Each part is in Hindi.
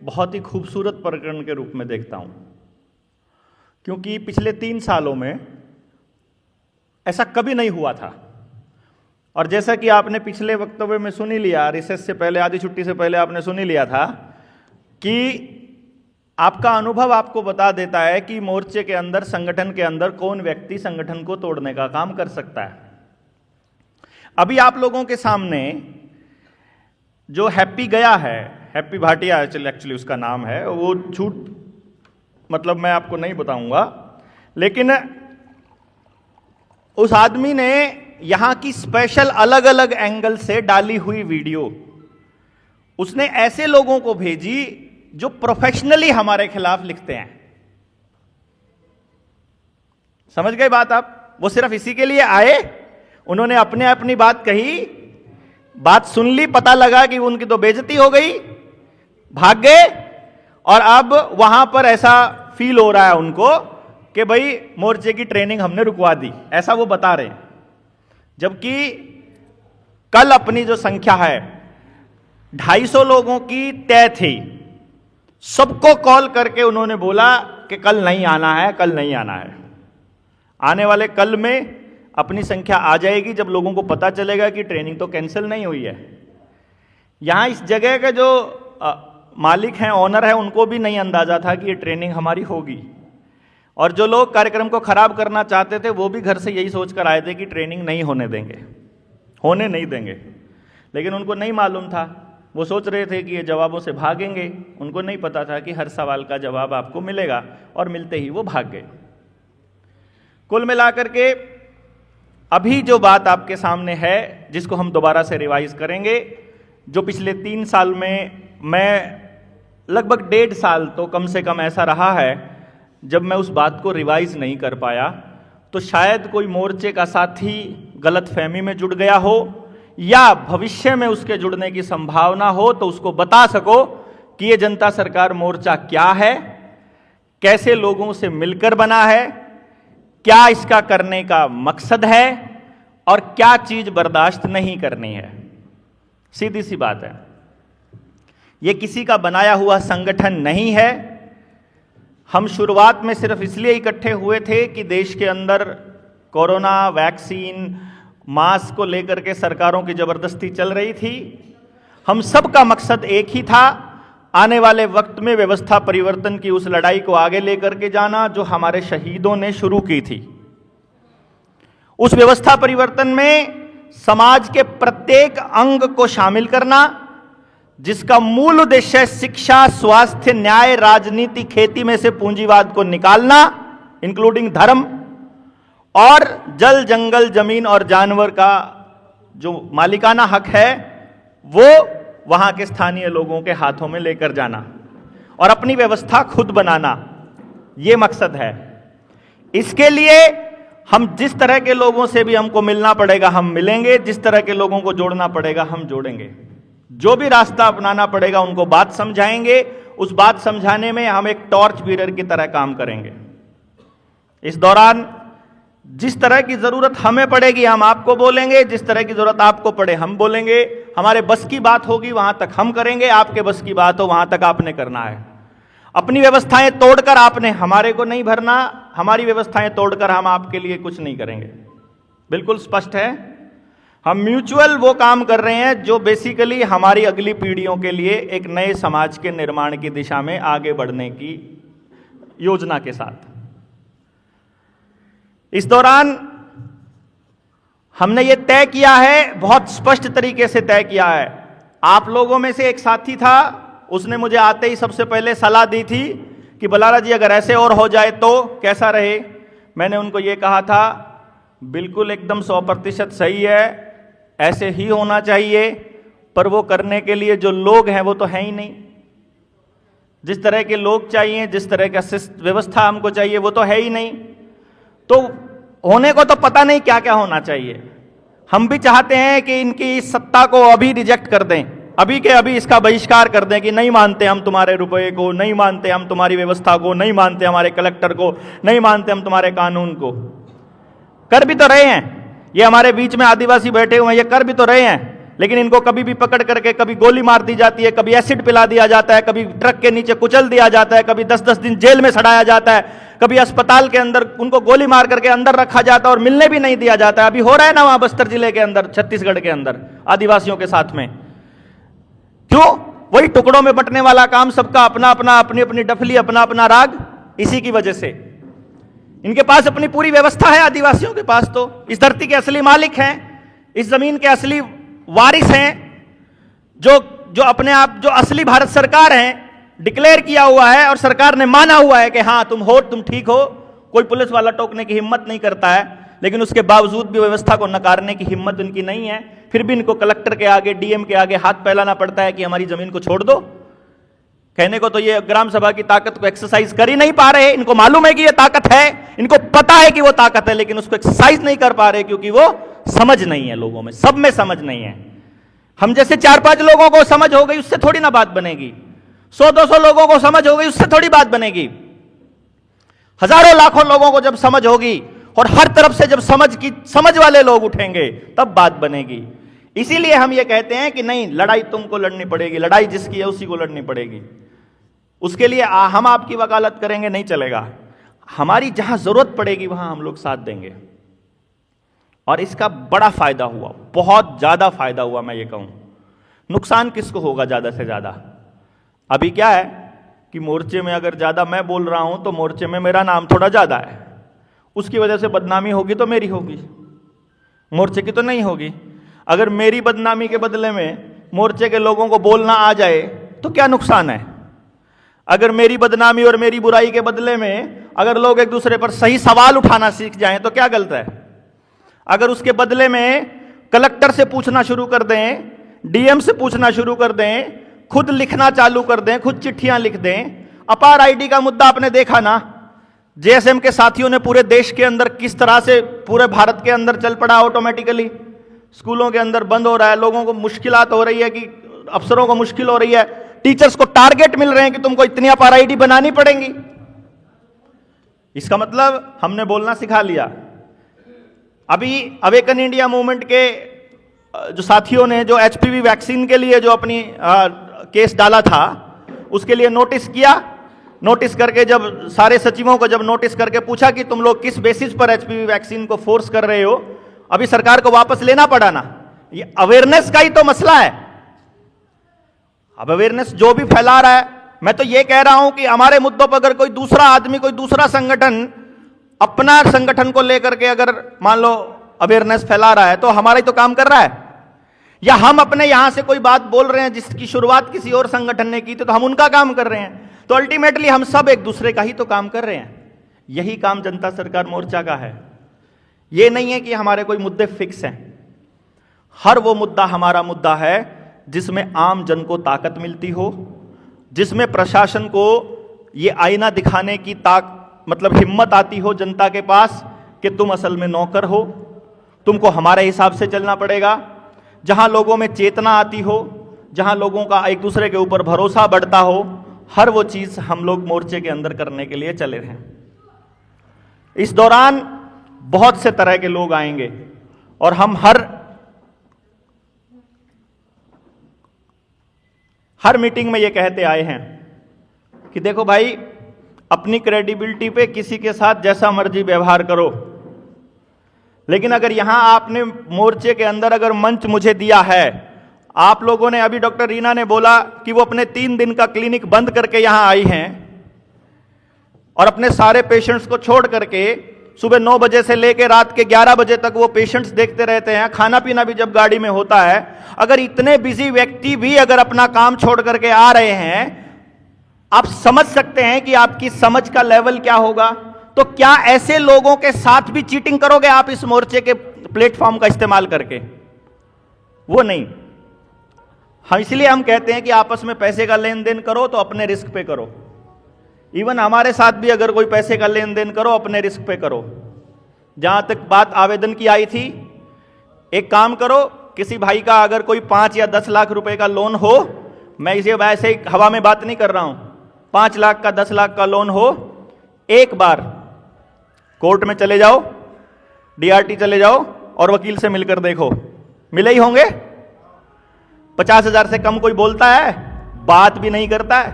बहुत ही खूबसूरत प्रकरण के रूप में देखता हूं, क्योंकि पिछले 3 सालों में ऐसा कभी नहीं हुआ था। और जैसा कि आपने पिछले वक्तव्य में सुन ही लिया, रिसेस से पहले, आधी छुट्टी से पहले आपने सुन ही लिया था कि आपका अनुभव आपको बता देता है कि मोर्चे के अंदर, संगठन के अंदर कौन व्यक्ति संगठन को तोड़ने का काम कर सकता है। अभी आप लोगों के सामने जो हैप्पी गया है, हैप्पी भाटिया एक्चुअली उसका नाम है, वो झूठ मतलब मैं आपको नहीं बताऊंगा, लेकिन उस आदमी ने यहां की स्पेशल अलग अलग एंगल से डाली हुई वीडियो उसने ऐसे लोगों को भेजी जो प्रोफेशनली हमारे खिलाफ लिखते हैं। समझ गए बात आप? वो सिर्फ इसी के लिए आए, उन्होंने अपनी बात कही, बात सुन ली, पता लगा कि उनकी तो बेइज्जती हो गई, भाग गए। और अब वहां पर ऐसा फील हो रहा है उनको कि भाई मोर्चे की ट्रेनिंग हमने रुकवा दी, ऐसा वो बता रहे हैं। जबकि कल अपनी जो संख्या है 250 लोगों की तय थी, सबको कॉल करके उन्होंने बोला कि कल नहीं आना है, कल नहीं आना है। आने वाले कल में अपनी संख्या आ जाएगी जब लोगों को पता चलेगा कि ट्रेनिंग तो कैंसिल नहीं हुई है। यहां इस जगह के जो मालिक हैं, ऑनर हैं, उनको भी नहीं अंदाजा था कि ये ट्रेनिंग हमारी होगी। और जो लोग कार्यक्रम को खराब करना चाहते थे वो भी घर से यही सोच कर आए थे कि ट्रेनिंग नहीं होने देंगे, होने नहीं देंगे। लेकिन उनको नहीं मालूम था, वो सोच रहे थे कि ये जवाबों से भागेंगे। उनको नहीं पता था कि हर सवाल का जवाब आपको मिलेगा, और मिलते ही वो भाग गए। कुल मिलाकर के अभी जो बात आपके सामने है, जिसको हम दोबारा से रिवाइज करेंगे, जो पिछले 3 साल में, मैं लगभग 1.5 साल तो कम से कम ऐसा रहा है जब मैं उस बात को रिवाइज नहीं कर पाया, तो शायद कोई मोर्चे का साथी गलतफहमी में जुड़ गया हो, या भविष्य में उसके जुड़ने की संभावना हो, तो उसको बता सको कि ये जनता सरकार मोर्चा क्या है, कैसे लोगों से मिलकर बना है, क्या इसका करने का मकसद है, और क्या चीज बर्दाश्त नहीं करनी है। सीधी सी बात है, ये किसी का बनाया हुआ संगठन नहीं है। हम शुरुआत में सिर्फ इसलिए इकट्ठे हुए थे कि देश के अंदर कोरोना वैक्सीन, मास्क को लेकर के सरकारों की जबरदस्ती चल रही थी। हम सब का मकसद एक ही था, आने वाले वक्त में व्यवस्था परिवर्तन की उस लड़ाई को आगे लेकर के जाना जो हमारे शहीदों ने शुरू की थी। उस व्यवस्था परिवर्तन में समाज के प्रत्येक अंग को शामिल करना, जिसका मूल उद्देश्य शिक्षा, स्वास्थ्य, न्याय, राजनीति, खेती में से पूंजीवाद को निकालना, इंक्लूडिंग धर्म, और जल, जंगल, जमीन और जानवर का जो मालिकाना हक है वो वहां के स्थानीय लोगों के हाथों में लेकर जाना और अपनी व्यवस्था खुद बनाना, ये मकसद है। इसके लिए हम जिस तरह के लोगों से भी हमको मिलना पड़ेगा हम मिलेंगे, जिस तरह के लोगों को जोड़ना पड़ेगा हम जोड़ेंगे, जो भी रास्ता अपनाना पड़ेगा उनको बात समझाएंगे। उस बात समझाने में हम एक टॉर्च बीरर की तरह काम करेंगे। इस दौरान जिस तरह की जरूरत हमें पड़ेगी हम आपको बोलेंगे, जिस तरह की जरूरत आपको पड़े हम बोलेंगे। हमारे बस की बात होगी वहां तक हम करेंगे, आपके बस की बात हो वहां तक आपने करना है। अपनी व्यवस्थाएं तोड़कर आपने हमारे को नहीं भरना, हमारी व्यवस्थाएं तोड़कर हम आपके लिए कुछ नहीं करेंगे। बिल्कुल स्पष्ट है, हम म्यूचुअल वो काम कर रहे हैं जो बेसिकली हमारी अगली पीढ़ियों के लिए एक नए समाज के निर्माण की दिशा में आगे बढ़ने की योजना के साथ। इस दौरान हमने ये तय किया है, बहुत स्पष्ट तरीके से तय किया है। आप लोगों में से एक साथी था, उसने मुझे आते ही सबसे पहले सलाह दी थी कि बलारा जी अगर ऐसे और हो जाए तो कैसा रहे। मैंने उनको ये कहा था, बिल्कुल एकदम 100% सही है, ऐसे ही होना चाहिए, पर वो करने के लिए जो लोग हैं वो तो है ही नहीं। जिस तरह के लोग चाहिए, जिस तरह का व्यवस्था हमको चाहिए वो तो है ही नहीं। तो होने को तो पता नहीं क्या क्या होना चाहिए। हम भी चाहते हैं कि इनकी इस सत्ता को अभी रिजेक्ट कर दें, अभी के अभी इसका बहिष्कार कर दें कि नहीं मानते हम तुम्हारे रुपए को, नहीं मानते हम तुम्हारी व्यवस्था को, नहीं मानते हमारे कलेक्टर को, नहीं मानते हम तुम्हारे कानून को। कर भी तो रहे हैं, ये हमारे बीच में आदिवासी बैठे हुए हैं, ये कर भी तो रहे हैं। लेकिन इनको कभी भी पकड़ करके कभी गोली मार दी जाती है, कभी एसिड पिला दिया जाता है, कभी ट्रक के नीचे कुचल दिया जाता है, कभी 10-10 दिन जेल में सड़ाया जाता है, कभी अस्पताल के अंदर उनको गोली मार करके अंदर रखा जाता है और मिलने भी नहीं दिया जाता है। अभी हो रहा है ना वहां बस्तर जिले के अंदर, छत्तीसगढ़ के अंदर आदिवासियों के साथ में। क्यों? वही टुकड़ों में बंटने वाला काम, सबका अपना अपना, अपनी अपनी डफली, अपना अपना राग। इसी की वजह से इनके पास अपनी पूरी व्यवस्था है। आदिवासियों के पास तो इस धरती के असली मालिक हैं, इस जमीन के असली वारिस हैं, जो अपने आप जो असली भारत सरकार हैं, डिक्लेयर किया हुआ है और सरकार ने माना हुआ है कि हां तुम हो, तुम ठीक हो। कोई पुलिस वाला टोकने की हिम्मत नहीं करता है, लेकिन उसके बावजूद भी व्यवस्था को नकारने की हिम्मत उनकी नहीं है। फिर भी इनको कलेक्टर के आगे, डीएम के आगे हाथ फैलाना पड़ता है कि हमारी जमीन को छोड़ दो। कहने को तो ये ग्राम सभा की ताकत को एक्सरसाइज कर ही नहीं पा रहे। इनको मालूम है कि ये ताकत है, इनको पता है कि वो ताकत है, लेकिन उसको एक्सरसाइज नहीं कर पा रहे क्योंकि वो समझ नहीं है लोगों में, सब में समझ नहीं है। हम जैसे 4-5 लोगों को समझ हो गई उससे थोड़ी ना बात बनेगी, 100-200 लोगों को समझ हो गई उससे थोड़ी बात बनेगी। हजारों लाखों लोगों को जब समझ होगी और हर तरफ से जब समझ वाले लोग उठेंगे तब बात बनेगी। इसीलिए हम ये कहते हैं कि नहीं, लड़ाई तुमको लड़नी पड़ेगी, लड़ाई जिसकी है उसी को लड़नी पड़ेगी। उसके लिए हम आपकी वकालत करेंगे नहीं चलेगा, हमारी जहां जरूरत पड़ेगी वहां हम लोग साथ देंगे। और इसका बड़ा फायदा हुआ, बहुत ज्यादा फायदा हुआ। मैं ये कहूं, नुकसान किसको होगा ज्यादा से ज्यादा? अभी क्या है कि मोर्चे में अगर ज्यादा मैं बोल रहा हूं तो मोर्चे में मेरा नाम थोड़ा ज्यादा है, उसकी वजह से बदनामी होगी तो मेरी होगी, मोर्चे की तो नहीं होगी। अगर मेरी बदनामी के बदले में मोर्चे के लोगों को बोलना आ जाए तो क्या नुकसान है? अगर मेरी बदनामी और मेरी बुराई के बदले में अगर लोग एक दूसरे पर सही सवाल उठाना सीख जाएं तो क्या गलत है? अगर उसके बदले में कलेक्टर से पूछना शुरू कर दें, डीएम से पूछना शुरू कर दें, खुद लिखना चालू कर दें, खुद चिट्ठियां लिख दें। अपार आईडी का मुद्दा आपने देखा ना, जेएसएम के साथियों ने पूरे देश के अंदर किस तरह से पूरे भारत के अंदर चल पड़ा। ऑटोमेटिकली स्कूलों के अंदर बंद हो रहा है, लोगों को मुश्किलात हो रही है, कि अफसरों को मुश्किल हो रही है, टीचर्स को टारगेट मिल रहे हैं कि तुमको इतनी अपार आईडी बनानी पड़ेंगी। इसका मतलब हमने बोलना सिखा लिया। अभी अवेकन इंडिया मूवमेंट के जो साथियों ने जो एचपीवी वैक्सीन के लिए जो अपनी केस डाला था, उसके लिए नोटिस किया। नोटिस करके जब सारे सचिवों को जब नोटिस करके पूछा कि तुम लोग किस बेसिस पर एचपीवी वैक्सीन को फोर्स कर रहे हो, अभी सरकार को वापस लेना पड़ा ना। ये अवेयरनेस का ही तो मसला है। अब अवेयरनेस जो भी फैला रहा है, मैं तो ये कह रहा हूं कि हमारे मुद्दों पर अगर कोई दूसरा आदमी, कोई दूसरा संगठन अपना संगठन को लेकर के अगर मान लो अवेयरनेस फैला रहा है तो हमारा ही तो काम कर रहा है। या हम अपने यहां से कोई बात बोल रहे हैं जिसकी शुरुआत किसी और संगठन ने की थी तो हम उनका काम कर रहे हैं। तो अल्टीमेटली हम सब एक दूसरे का ही तो काम कर रहे हैं। यही काम जनता सरकार मोर्चा का है। यह नहीं है कि हमारे कोई मुद्दे फिक्स हैं। हर वो मुद्दा हमारा मुद्दा है जिसमें आम जन को ताकत मिलती हो, जिसमें प्रशासन को ये आईना दिखाने की मतलब हिम्मत आती हो जनता के पास कि तुम असल में नौकर हो, तुमको हमारे हिसाब से चलना पड़ेगा। जहां लोगों में चेतना आती हो, जहां लोगों का एक दूसरे के ऊपर भरोसा बढ़ता हो, हर वो चीज हम लोग मोर्चे के अंदर करने के लिए चले हैं। इस दौरान बहुत से तरह के लोग आएंगे और हम हर मीटिंग में ये कहते आए हैं कि देखो भाई, अपनी क्रेडिबिलिटी पे किसी के साथ जैसा मर्जी व्यवहार करो, लेकिन अगर यहां आपने मोर्चे के अंदर अगर मंच मुझे दिया है, आप लोगों ने, अभी डॉक्टर रीना ने बोला कि वो अपने 3 दिन का क्लिनिक बंद करके यहां आई हैं और अपने सारे पेशेंट्स को छोड़ करके सुबह 9 बजे से लेकर रात के 11 बजे तक वो पेशेंट्स देखते रहते हैं, खाना पीना भी जब गाड़ी में होता है। अगर इतने बिजी व्यक्ति भी अगर अपना काम छोड़ करके आ रहे हैं, आप समझ सकते हैं कि आपकी समझ का लेवल क्या होगा। तो क्या ऐसे लोगों के साथ भी चीटिंग करोगे आप इस मोर्चे के प्लेटफॉर्म का इस्तेमाल करके? वो नहीं। हम इसलिए हम कहते हैं कि आपस में पैसे का लेन देन करो तो अपने रिस्क पे करो। इवन हमारे साथ भी अगर कोई पैसे का लेन देन करो, अपने रिस्क पे करो। जहां तक बात आवेदन की आई थी, एक काम करो, किसी भाई का अगर कोई 5 या 10 लाख रुपए का लोन हो, मैं इसे वैसे हवा में बात नहीं कर रहा हूं, 5 लाख का 10 लाख का लोन हो, एक बार कोर्ट में चले जाओ, डीआरटी चले जाओ और वकील से मिलकर देखो, मिले ही होंगे। 50,000 से कम कोई बोलता है? बात भी नहीं करता है।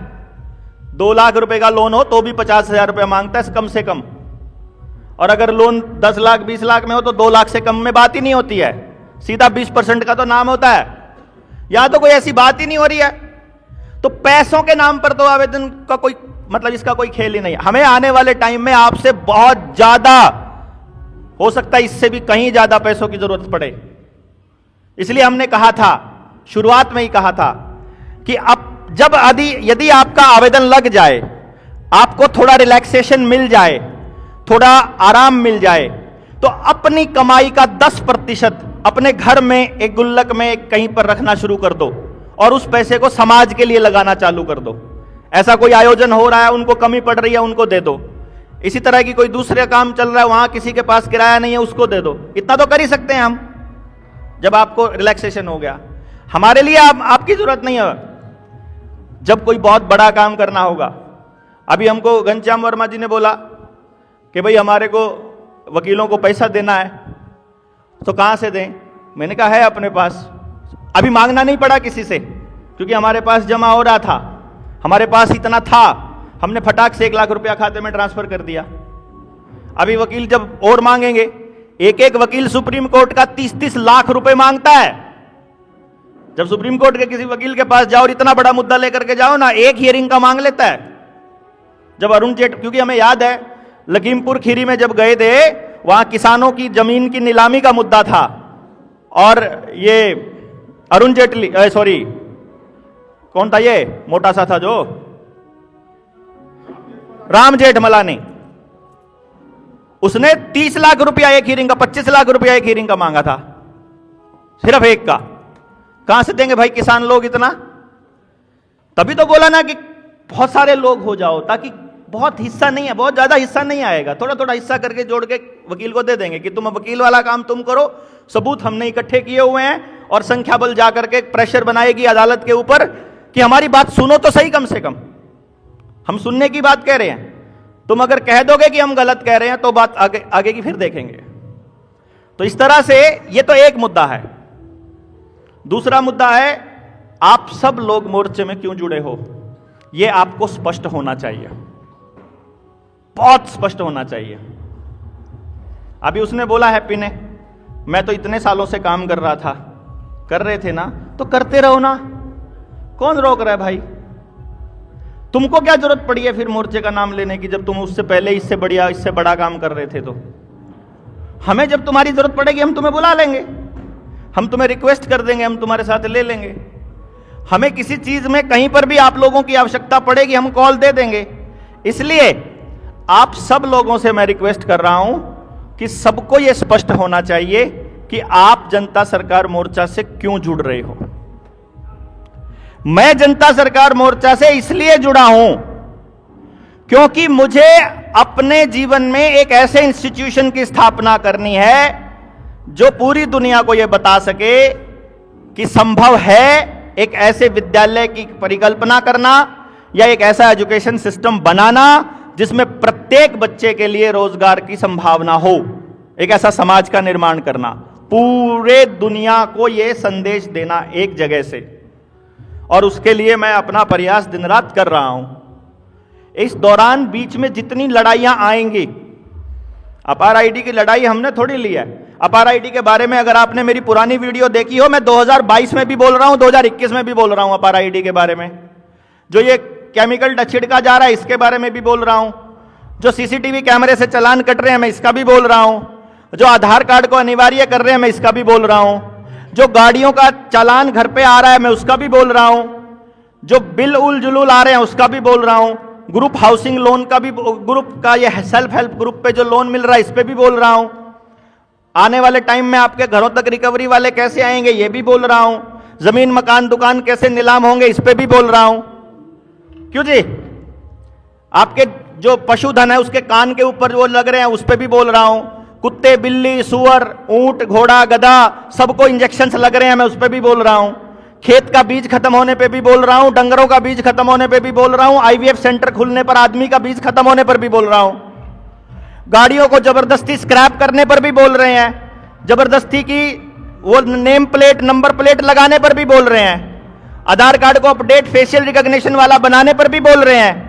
2 लाख रुपए का लोन हो तो भी 50,000 रुपया मांगता है कम से कम, और अगर लोन 10 लाख 20 लाख में हो तो 2 लाख से कम में बात ही नहीं होती है, सीधा 20% का तो नाम होता है। यहां तो कोई ऐसी बात ही नहीं हो रही है। तो पैसों के नाम पर तो आवेदन का कोई मतलब, इसका कोई खेल ही नहीं है। हमें आने वाले टाइम में आपसे बहुत ज्यादा, हो सकता है इससे भी कहीं ज्यादा पैसों की जरूरत पड़े। इसलिए हमने कहा था, शुरुआत में ही कहा था कि अब जब यदि आपका आवेदन लग जाए, आपको थोड़ा रिलैक्सेशन मिल जाए, थोड़ा आराम मिल जाए, तो अपनी कमाई का 10% अपने घर में एक गुल्लक में कहीं पर रखना शुरू कर दो और उस पैसे को समाज के लिए लगाना चालू कर दो। ऐसा कोई आयोजन हो रहा है, उनको कमी पड़ रही है, उनको दे दो। इसी तरह की कोई दूसरे काम चल रहा है, वहां किसी के पास किराया नहीं है, उसको दे दो। इतना तो कर ही सकते हैं हम, जब आपको रिलैक्सेशन हो गया। हमारे लिए आपकी जरूरत नहीं है। जब कोई बहुत बड़ा काम करना होगा, अभी हमको घनश्याम वर्मा जी ने बोला कि भाई हमारे को वकीलों को पैसा देना है, तो कहां से दें? मैंने कहा है अपने पास। अभी मांगना नहीं पड़ा किसी से, क्योंकि हमारे पास जमा हो रहा था, हमारे पास इतना था, हमने फटाक से 1 लाख रुपया खाते में ट्रांसफर कर दिया। अभी वकील जब और मांगेंगे, एक वकील सुप्रीम कोर्ट का 30-30 लाख रुपए मांगता है। जब सुप्रीम कोर्ट के किसी वकील के पास जाओ और इतना बड़ा मुद्दा लेकर के जाओ ना, एक हियरिंग का मांग लेता है। जब अरुण जेटली, क्योंकि हमें याद है लखीमपुर खीरी में जब गए थे, वहां किसानों की जमीन की नीलामी का मुद्दा था, और ये अरुण जेटली, सॉरी कौन था ये मोटा सा था जो, राम जेठमलानी, उसने 30 लाख रुपया एक हियरिंग का, 25 लाख रुपया एक हियरिंग का मांगा था, सिर्फ एक का। कहां से देंगे भाई किसान लोग इतना? तभी तो बोला ना कि बहुत सारे लोग हो जाओ, ताकि बहुत हिस्सा नहीं है, बहुत ज्यादा हिस्सा नहीं आएगा, थोड़ा थोड़ा हिस्सा करके जोड़ के वकील को दे देंगे कि तुम वकील वाला काम तुम करो, सबूत हमने इकट्ठे किए हुए हैं, और संख्या बल जाकर के प्रेशर बनाएगी अदालत के ऊपर कि हमारी बात सुनो तो सही, कम से कम हम सुनने की बात कह रहे हैं। तुम अगर कह दोगे कि हम गलत कह रहे हैं तो बात आगे की फिर देखेंगे। तो इस तरह से ये तो एक मुद्दा है। दूसरा मुद्दा है, आप सब लोग मोर्चे में क्यों जुड़े हो, यह आपको स्पष्ट होना चाहिए, बहुत स्पष्ट होना चाहिए। अभी उसने बोला हैप्पी ने, मैं तो इतने सालों से काम कर रहा था, कर रहे थे ना, तो करते रहो ना, कौन रोक रहा है भाई? तुमको क्या जरूरत पड़ी है फिर मोर्चे का नाम लेने की, जब तुम उससे पहले इससे बढ़िया, इससे बड़ा काम कर रहे थे? तो हमें जब तुम्हारी जरूरत पड़ेगी हम तुम्हें बुला लेंगे, हम तुम्हें रिक्वेस्ट कर देंगे, हम तुम्हारे साथ ले लेंगे। हमें किसी चीज में कहीं पर भी आप लोगों की आवश्यकता पड़ेगी, हम कॉल दे देंगे। इसलिए आप सब लोगों से मैं रिक्वेस्ट कर रहा हूं कि सबको यह स्पष्ट होना चाहिए कि आप जनता सरकार मोर्चा से क्यों जुड़ रहे हो। मैं जनता सरकार मोर्चा से इसलिए जुड़ा हूं क्योंकि मुझे अपने जीवन में एक ऐसे इंस्टीट्यूशन की स्थापना करनी है जो पूरी दुनिया को यह बता सके कि संभव है एक ऐसे विद्यालय की परिकल्पना करना या एक ऐसा एजुकेशन सिस्टम बनाना जिसमें प्रत्येक बच्चे के लिए रोजगार की संभावना हो, एक ऐसा समाज का निर्माण करना, पूरे दुनिया को यह संदेश देना एक जगह से। और उसके लिए मैं अपना प्रयास दिन रात कर रहा हूं। इस दौरान बीच में जितनी लड़ाइयां आएंगी, अपार आईडी की लड़ाई हमने थोड़ी ली है। अपार आईडी के बारे में अगर आपने मेरी पुरानी वीडियो देखी हो, मैं 2022 में भी बोल रहा हूं, 2021 में भी बोल रहा हूं अपार आईडी के बारे में। जो ये केमिकल छिड़का जा रहा है इसके बारे में भी बोल रहा हूं, जो सीसीटीवी कैमरे से चालान कट रहे हैं मैं इसका भी बोल रहा हूं, जो आधार कार्ड को अनिवार्य कर रहे हैं मैं इसका भी बोल रहा हूं, जो गाड़ियों का चालान घर पे आ रहा है मैं उसका भी बोल रहा हूं, जो बिल उल जुलूल आ रहे हैं उसका भी बोल रहा हूं, ग्रुप हाउसिंग लोन का भी, ग्रुप का ये सेल्फ हेल्प ग्रुप पे जो लोन मिल रहा है इस पे भी बोल रहा हूं, आने वाले टाइम में आपके घरों तक रिकवरी वाले कैसे आएंगे ये भी बोल रहा हूं, जमीन मकान दुकान कैसे नीलाम होंगे इस पे भी बोल रहा हूं। क्यों जी? आपके जो पशुधन है उसके कान के ऊपर वो लग रहे हैं उस पे भी बोल रहा हूं, कुत्ते बिल्ली सुअर ऊंट घोड़ा गधा सबको इंजेक्शंस लग रहे हैं मैं उस पे भी बोल रहा हूं, खेत का बीज खत्म होने पे भी बोल रहा हूं, डंगरों का बीज खत्म होने पे भी बोल रहा हूं, आईवीएफ सेंटर खुलने पर आदमी का बीज खत्म होने पर भी बोल रहा हूं, गाड़ियों को जबरदस्ती स्क्रैप करने पर भी बोल रहे हैं, जबरदस्ती की वो नेम प्लेट नंबर प्लेट लगाने पर भी बोल रहे हैं, आधार कार्ड को अपडेट फेशियल रिकॉग्निशन वाला बनाने पर भी बोल रहे हैं,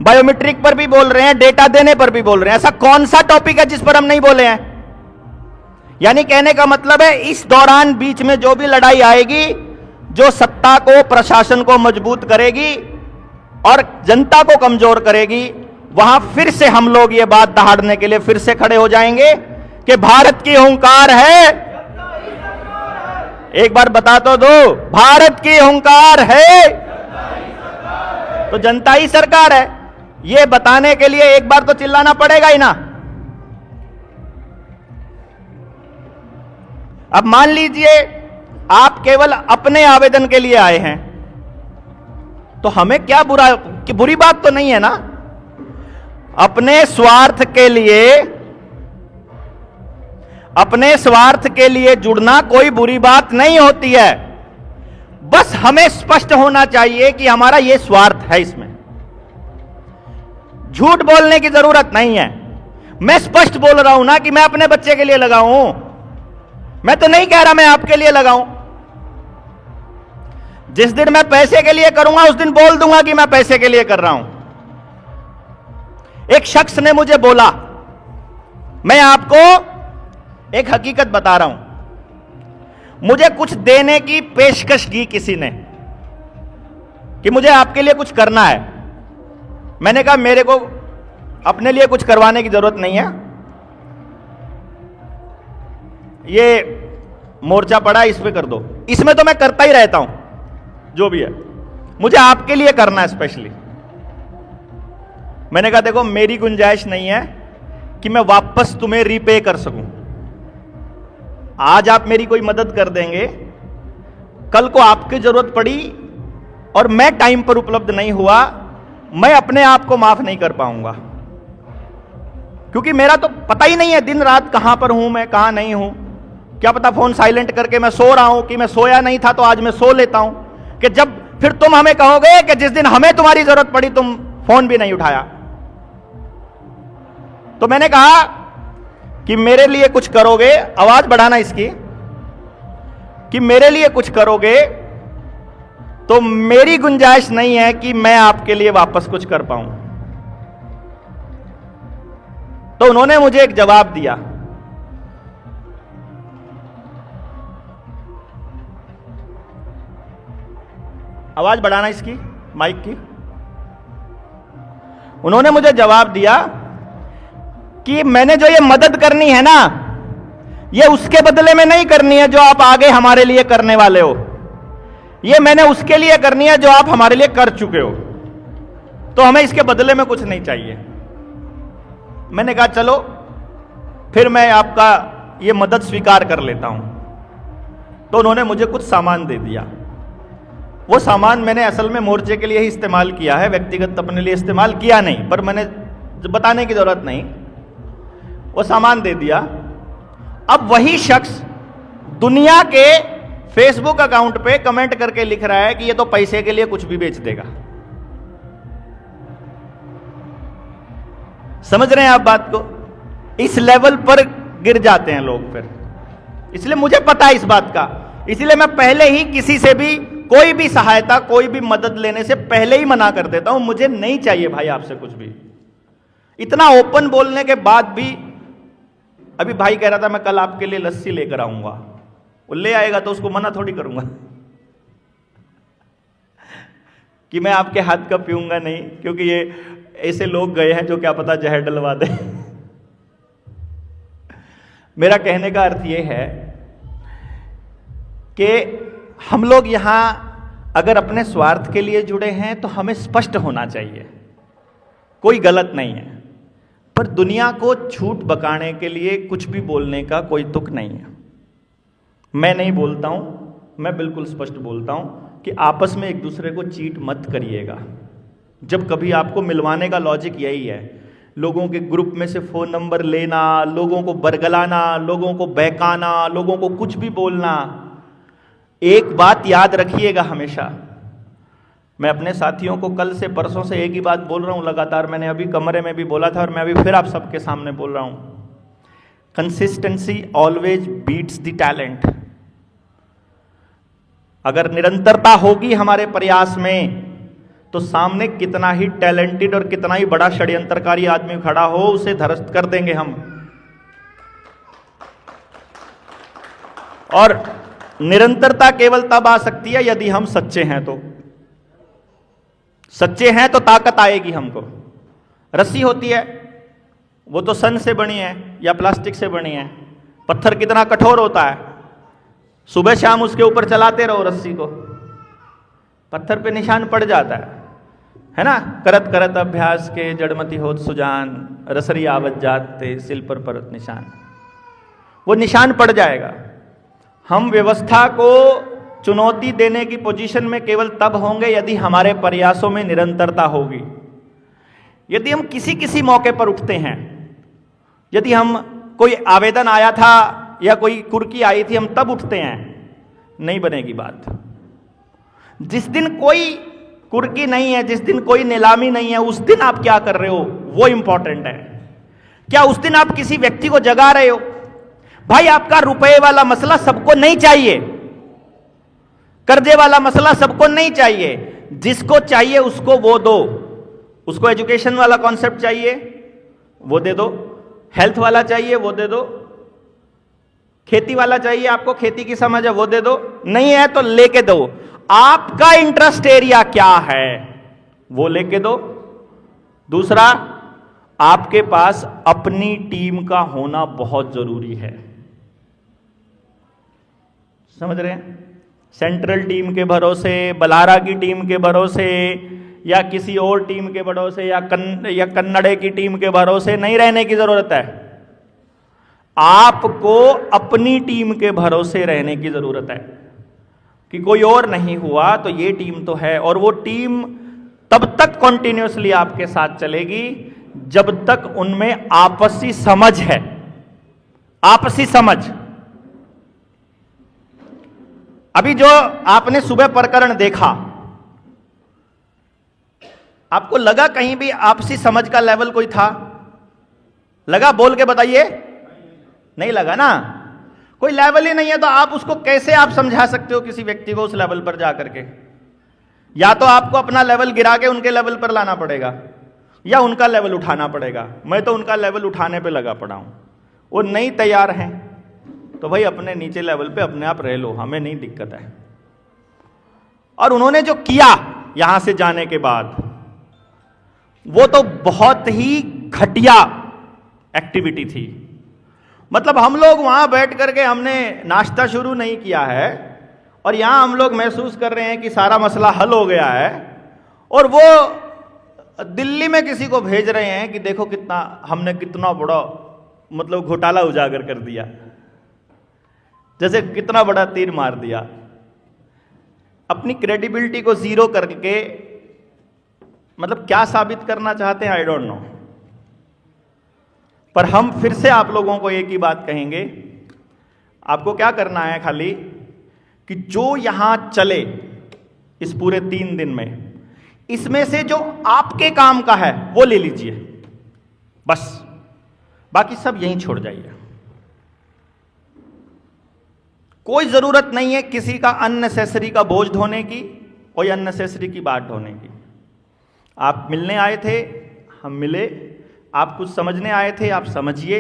बायोमेट्रिक पर भी बोल रहे हैं, डेटा देने पर भी बोल रहे हैं। ऐसा कौन सा टॉपिक है जिस पर हम नहीं बोले हैं? यानी कहने का मतलब है इस दौरान बीच में जो भी लड़ाई आएगी, जो सत्ता को, प्रशासन को मजबूत करेगी और जनता को कमजोर करेगी, वहां फिर से हम लोग ये बात दहाड़ने के लिए फिर से खड़े हो जाएंगे कि भारत की हुंकार है। एक बार बता तो दो, भारत की हुंकार है तो जनता ही सरकार है। ये बताने के लिए एक बार तो चिल्लाना पड़ेगा ही ना। अब मान लीजिए आप केवल अपने आवेदन के लिए आए हैं, तो हमें क्या बुरी बात तो नहीं है ना। अपने स्वार्थ के लिए जुड़ना कोई बुरी बात नहीं होती है। बस हमें स्पष्ट होना चाहिए कि हमारा यह स्वार्थ है, इसमें झूठ बोलने की जरूरत नहीं है। मैं स्पष्ट बोल रहा हूं ना कि मैं अपने बच्चे के लिए लगाऊं, मैं तो नहीं कह रहा मैं आपके लिए लगाऊं। जिस दिन मैं पैसे के लिए करूंगा उस दिन बोल दूंगा कि मैं पैसे के लिए कर रहा हूं। एक शख्स ने मुझे बोला, मैं आपको एक हकीकत बता रहा हूं, मुझे कुछ देने की पेशकश की किसी ने कि मुझे आपके लिए कुछ करना है। मैंने कहा मेरे को अपने लिए कुछ करवाने की जरूरत नहीं है, ये मोर्चा पड़ा इस पे कर दो, इसमें तो मैं करता ही रहता हूं जो भी है, मुझे आपके लिए करना है स्पेशली। मैंने कहा देखो मेरी गुंजाइश नहीं है कि मैं वापस तुम्हें रीपे कर सकूं। आज आप मेरी कोई मदद कर देंगे, कल को आपकी जरूरत पड़ी और मैं टाइम पर उपलब्ध नहीं हुआ, मैं अपने आप को माफ नहीं कर पाऊंगा, क्योंकि मेरा तो पता ही नहीं है दिन रात कहां पर हूं मैं, कहां नहीं हूं। क्या पता फोन साइलेंट करके मैं सो रहा हूं कि मैं सोया नहीं था तो आज मैं सो लेता हूं, कि जब फिर तुम हमें कहोगे कि जिस दिन हमें तुम्हारी जरूरत पड़ी तुम फोन भी नहीं उठाया। तो मैंने कहा कि मेरे लिए कुछ करोगे, आवाज बढ़ाना इसकी, कि मेरे लिए कुछ करोगे तो मेरी गुंजाइश नहीं है कि मैं आपके लिए वापस कुछ कर पाऊं। तो उन्होंने मुझे एक जवाब दिया, आवाज बढ़ाना इसकी, माइक की। उन्होंने मुझे जवाब दिया कि मैंने जो ये मदद करनी है ना, ये उसके बदले में नहीं करनी है जो आप आगे हमारे लिए करने वाले हो, ये मैंने उसके लिए करनी है जो आप हमारे लिए कर चुके हो, तो हमें इसके बदले में कुछ नहीं चाहिए। मैंने कहा चलो फिर मैं आपका ये मदद स्वीकार कर लेता हूं। तो उन्होंने मुझे कुछ सामान दे दिया। वो सामान मैंने असल में मोर्चे के लिए ही इस्तेमाल किया है, व्यक्तिगत अपने लिए इस्तेमाल किया नहीं, पर मैंने बताने की जरूरत नहीं, वो सामान दे दिया। अब वही शख्स दुनिया के फेसबुक अकाउंट पे कमेंट करके लिख रहा है कि ये तो पैसे के लिए कुछ भी बेच देगा। समझ रहे हैं आप बात को? इस लेवल पर गिर जाते हैं लोग फिर। इसलिए मुझे पता है इस बात का, इसलिए मैं पहले ही किसी से भी कोई भी सहायता, कोई भी मदद लेने से पहले ही मना कर देता हूं। मुझे नहीं चाहिए भाई आपसे कुछ भी। इतना ओपन बोलने के बाद भी, अभी भाई कह रहा था मैं कल आपके लिए लस्सी लेकर आऊंगा, वो ले आएगा तो उसको मना थोड़ी करूंगा कि मैं आपके हाथ का पीऊंगा नहीं, क्योंकि ये ऐसे लोग गए हैं जो क्या पता जहर डलवा दे। मेरा कहने का अर्थ यह है कि हम लोग यहां अगर अपने स्वार्थ के लिए जुड़े हैं तो हमें स्पष्ट होना चाहिए, कोई गलत नहीं है, पर दुनिया को झूठ बकाने के लिए कुछ भी बोलने का कोई तुक नहीं है। मैं नहीं बोलता हूं, मैं बिल्कुल स्पष्ट बोलता हूं कि आपस में एक दूसरे को चीट मत करिएगा। जब कभी आपको मिलवाने का लॉजिक यही है, लोगों के ग्रुप में से फोन नंबर लेना, लोगों को बरगलाना, लोगों को बहकाना, लोगों को कुछ भी बोलना। एक बात याद रखिएगा हमेशा, मैं अपने साथियों को कल से परसों से एक ही बात बोल रहा हूं लगातार, मैंने अभी कमरे में भी बोला था और मैं अभी फिर आप सबके सामने बोल रहा हूं, consistency always beats the talent. अगर निरंतरता होगी हमारे प्रयास में, तो सामने कितना ही टैलेंटेड और कितना ही बड़ा षड्यंत्रकारी आदमी खड़ा हो, उसे ध्वस्त कर देंगे हम। और निरंतरता केवल तब आ सकती है यदि हम सच्चे हैं। तो सच्चे हैं तो ताकत आएगी हमको। रस्सी होती है, वो तो सन से बनी है या प्लास्टिक से बनी है। पत्थर कितना कठोर होता है, सुबह शाम उसके ऊपर चलाते रहो रस्सी को, पत्थर पे निशान पड़ जाता है ना। करत करत अभ्यास के जड़मती होत सुजान, रसरी आवत जाते सिल पर परत निशान, वो निशान पड़ जाएगा। हम व्यवस्था को चुनौती देने की पोजीशन में केवल तब होंगे यदि हमारे प्रयासों में निरंतरता होगी। यदि हम किसी किसी मौके पर उठते हैं, यदि हम कोई आवेदन आया था या कोई कुर्की आई थी, हम तब उठते हैं, नहीं बनेगी बात। जिस दिन कोई कुर्की नहीं है, जिस दिन कोई नीलामी नहीं है, उस दिन आप क्या कर रहे हो वो इंपॉर्टेंट है। क्या उस दिन आप किसी व्यक्ति को जगा रहे हो? भाई आपका रुपए वाला मसला सबको नहीं चाहिए, कर्जे वाला मसला सबको नहीं चाहिए। जिसको चाहिए उसको वो दो। उसको एजुकेशन वाला कॉन्सेप्ट चाहिए वो दे दो, हेल्थ वाला चाहिए वो दे दो, खेती वाला चाहिए, आपको खेती की समझ है वो दे दो, नहीं है तो लेके दो। आपका इंटरेस्ट एरिया क्या है वो लेके दो। दूसरा, आपके पास अपनी टीम का होना बहुत जरूरी है। समझ रहे हैं? सेंट्रल टीम के भरोसे, बलारा की टीम के भरोसे या किसी और टीम के भरोसे या कन्नड़े की टीम के भरोसे नहीं रहने की जरूरत है। आपको अपनी टीम के भरोसे रहने की जरूरत है कि कोई और नहीं हुआ तो ये टीम तो है। और वो टीम तब तक कॉन्टिन्यूसली आपके साथ चलेगी जब तक उनमें आपसी समझ है। आपसी समझ। अभी जो आपने सुबह प्रकरण देखा, आपको लगा कहीं भी आपसी समझ का लेवल कोई था? लगा? बोल के बताइए। नहीं लगा ना। कोई लेवल ही नहीं है तो आप उसको कैसे आप समझा सकते हो किसी व्यक्ति को उस लेवल पर जाकर के? या तो आपको अपना लेवल गिरा के उनके लेवल पर लाना पड़ेगा या उनका लेवल उठाना पड़ेगा। मैं तो उनका लेवल उठाने पे लगा पड़ा हूं। वो नहीं तैयार हैं तो भाई अपने नीचे लेवल पे अपने आप रह लो, हमें नहीं दिक्कत है। और उन्होंने जो किया यहां से जाने के बाद, वो तो बहुत ही घटिया एक्टिविटी थी। मतलब हम लोग वहां बैठ करके हमने नाश्ता शुरू नहीं किया है और यहां हम लोग महसूस कर रहे हैं कि सारा मसला हल हो गया है, और वो दिल्ली में किसी को भेज रहे हैं कि देखो कितना हमने कितना बड़ा मतलब घोटाला उजागर कर दिया, जैसे कितना बड़ा तीर मार दिया। अपनी क्रेडिबिलिटी को जीरो करके मतलब क्या साबित करना चाहते हैं आई डोंट नो। पर हम फिर से आप लोगों को एक ही बात कहेंगे, आपको क्या करना है खाली कि जो यहां चले इस पूरे 3 दिन में, इसमें से जो आपके काम का है वो ले लीजिए बस, बाकी सब यहीं छोड़ जाइए। कोई जरूरत नहीं है किसी का अननेसेसरी का बोझ ढोने की और अननेसेसरी की बात ढोने की। आप मिलने आए थे, हम मिले। आप कुछ समझने आए थे, आप समझिए।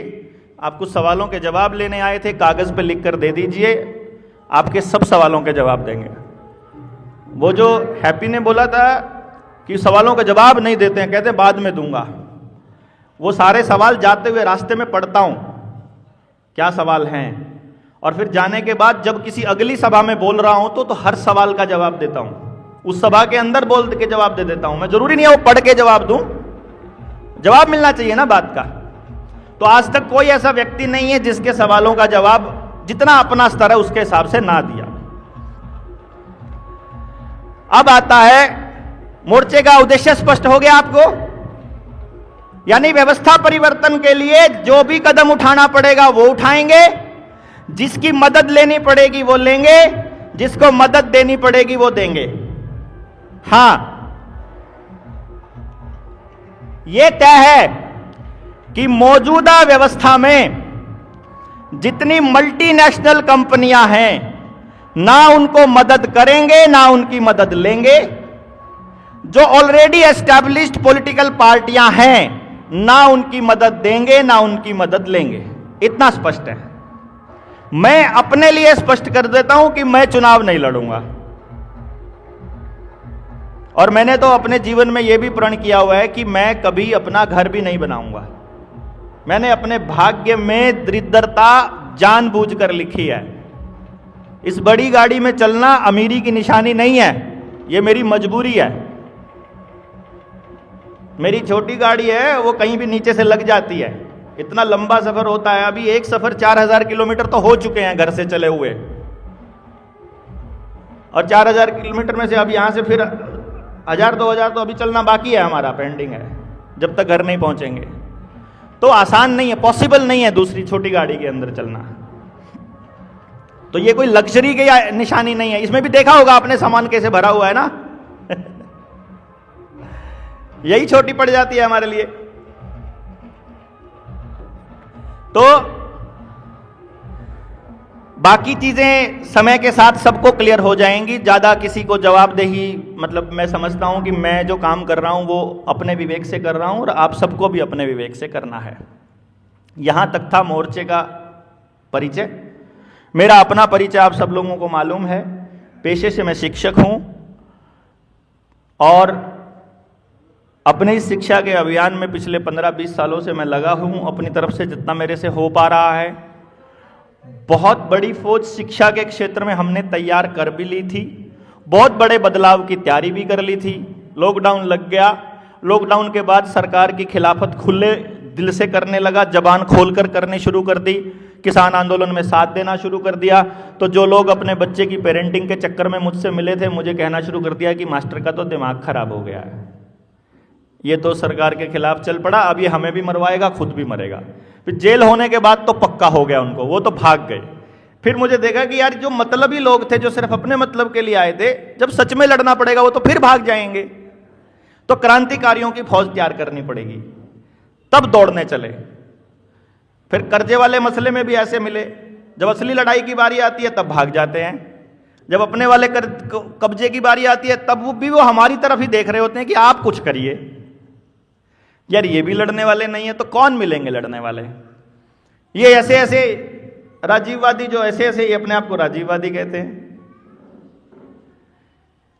आप कुछ सवालों के जवाब लेने आए थे, कागज पे लिख कर दे दीजिए, आपके सब सवालों के जवाब देंगे। वो जो हैप्पी ने बोला था कि सवालों का जवाब नहीं देते हैं, कहते बाद में दूंगा, वो सारे सवाल जाते हुए रास्ते में पढ़ता हूं क्या सवाल हैं, और फिर जाने के बाद जब किसी अगली सभा में बोल रहा हूं तो हर सवाल का जवाब देता हूं। उस सभा के अंदर बोल के जवाब दे देता हूं मैं, जरूरी नहीं है वो पढ़ के जवाब दूं, जवाब मिलना चाहिए ना बात का। तो आज तक कोई ऐसा व्यक्ति नहीं है जिसके सवालों का जवाब जितना अपना स्तर है उसके हिसाब से ना दिया। अब आता है मोर्चे का उद्देश्य स्पष्ट हो गया आपको, यानी व्यवस्था परिवर्तन के लिए जो भी कदम उठाना पड़ेगा वो उठाएंगे, जिसकी मदद लेनी पड़ेगी वो लेंगे, जिसको मदद देनी पड़ेगी वो देंगे। हां, यह तय है कि मौजूदा व्यवस्था में जितनी मल्टीनेशनल कंपनियां हैं, ना उनको मदद करेंगे ना उनकी मदद लेंगे। जो ऑलरेडी एस्टैब्लिश्ड पॉलिटिकल पार्टियां हैं, ना उनकी मदद देंगे ना उनकी मदद लेंगे। इतना स्पष्ट है। मैं अपने लिए स्पष्ट कर देता हूं कि मैं चुनाव नहीं लड़ूंगा, और मैंने तो अपने जीवन में यह भी प्रण किया हुआ है कि मैं कभी अपना घर भी नहीं बनाऊंगा। मैंने अपने भाग्य में दरिद्रता जानबूझकर लिखी है। इस बड़ी गाड़ी में चलना अमीरी की निशानी नहीं है, यह मेरी मजबूरी है। मेरी छोटी गाड़ी है, वो कहीं भी नीचे से लग जाती है। इतना लंबा सफर होता है। अभी एक सफर 4000 किलोमीटर तो हो चुके हैं घर से चले हुए, और 4000 किलोमीटर में से अब यहां से फिर 1000-2000 तो अभी चलना बाकी है, हमारा पेंडिंग है, जब तक घर नहीं पहुंचेंगे। तो आसान नहीं है, पॉसिबल नहीं है दूसरी छोटी गाड़ी के अंदर चलना। तो ये कोई लग्जरी की निशानी नहीं है। इसमें भी देखा होगा आपने सामान कैसे भरा हुआ है ना। यही छोटी पड़ जाती है हमारे लिए। तो बाकी चीजें समय के साथ सबको क्लियर हो जाएंगी। ज्यादा किसी को जवाबदेही, मतलब मैं समझता हूं कि मैं जो काम कर रहा हूं वो अपने विवेक से कर रहा हूं, और आप सबको भी अपने विवेक से करना है। यहां तक था मोर्चे का परिचय। मेरा अपना परिचय आप सब लोगों को मालूम है। पेशे से मैं शिक्षक हूं, और अपने इस शिक्षा के अभियान में पिछले 15-20 सालों से मैं लगा हूं। अपनी तरफ से जितना मेरे से हो पा रहा है, बहुत बड़ी फौज शिक्षा के क्षेत्र में हमने तैयार कर भी ली थी। बहुत बड़े बदलाव की तैयारी भी कर ली थी। लॉकडाउन लग गया, लॉकडाउन के बाद सरकार की खिलाफत खुले दिल से करने लगा, जबान खोलकर करनी शुरू कर दी। किसान आंदोलन में साथ देना शुरू कर दिया। तो जो लोग अपने बच्चे की पेरेंटिंग के चक्कर में मुझसे मिले थे, मुझे कहना शुरू कर दिया कि मास्टर का तो दिमाग खराब हो गया है, ये तो सरकार के खिलाफ चल पड़ा, अब ये हमें भी मरवाएगा, खुद भी मरेगा। फिर जेल होने के बाद तो पक्का हो गया उनको, वो तो भाग गए। फिर मुझे देखा कि यार जो मतलबी लोग थे, जो सिर्फ अपने मतलब के लिए आए थे, जब सच में लड़ना पड़ेगा वो तो फिर भाग जाएंगे। तो क्रांतिकारियों की फौज तैयार करनी पड़ेगी, तब दौड़ने चले। फिर कर्जे वाले मसले में भी ऐसे मिले, जब असली लड़ाई की बारी आती है तब भाग जाते हैं। जब अपने वाले कब्जे की बारी आती है तब वो हमारी तरफ ही देख रहे होते हैं कि आप कुछ करिए। यार ये भी लड़ने वाले नहीं है तो कौन मिलेंगे लड़ने वाले। ये ऐसे ऐसे राजीववादी, जो ऐसे ऐसे ये अपने आप को राजीववादी कहते हैं।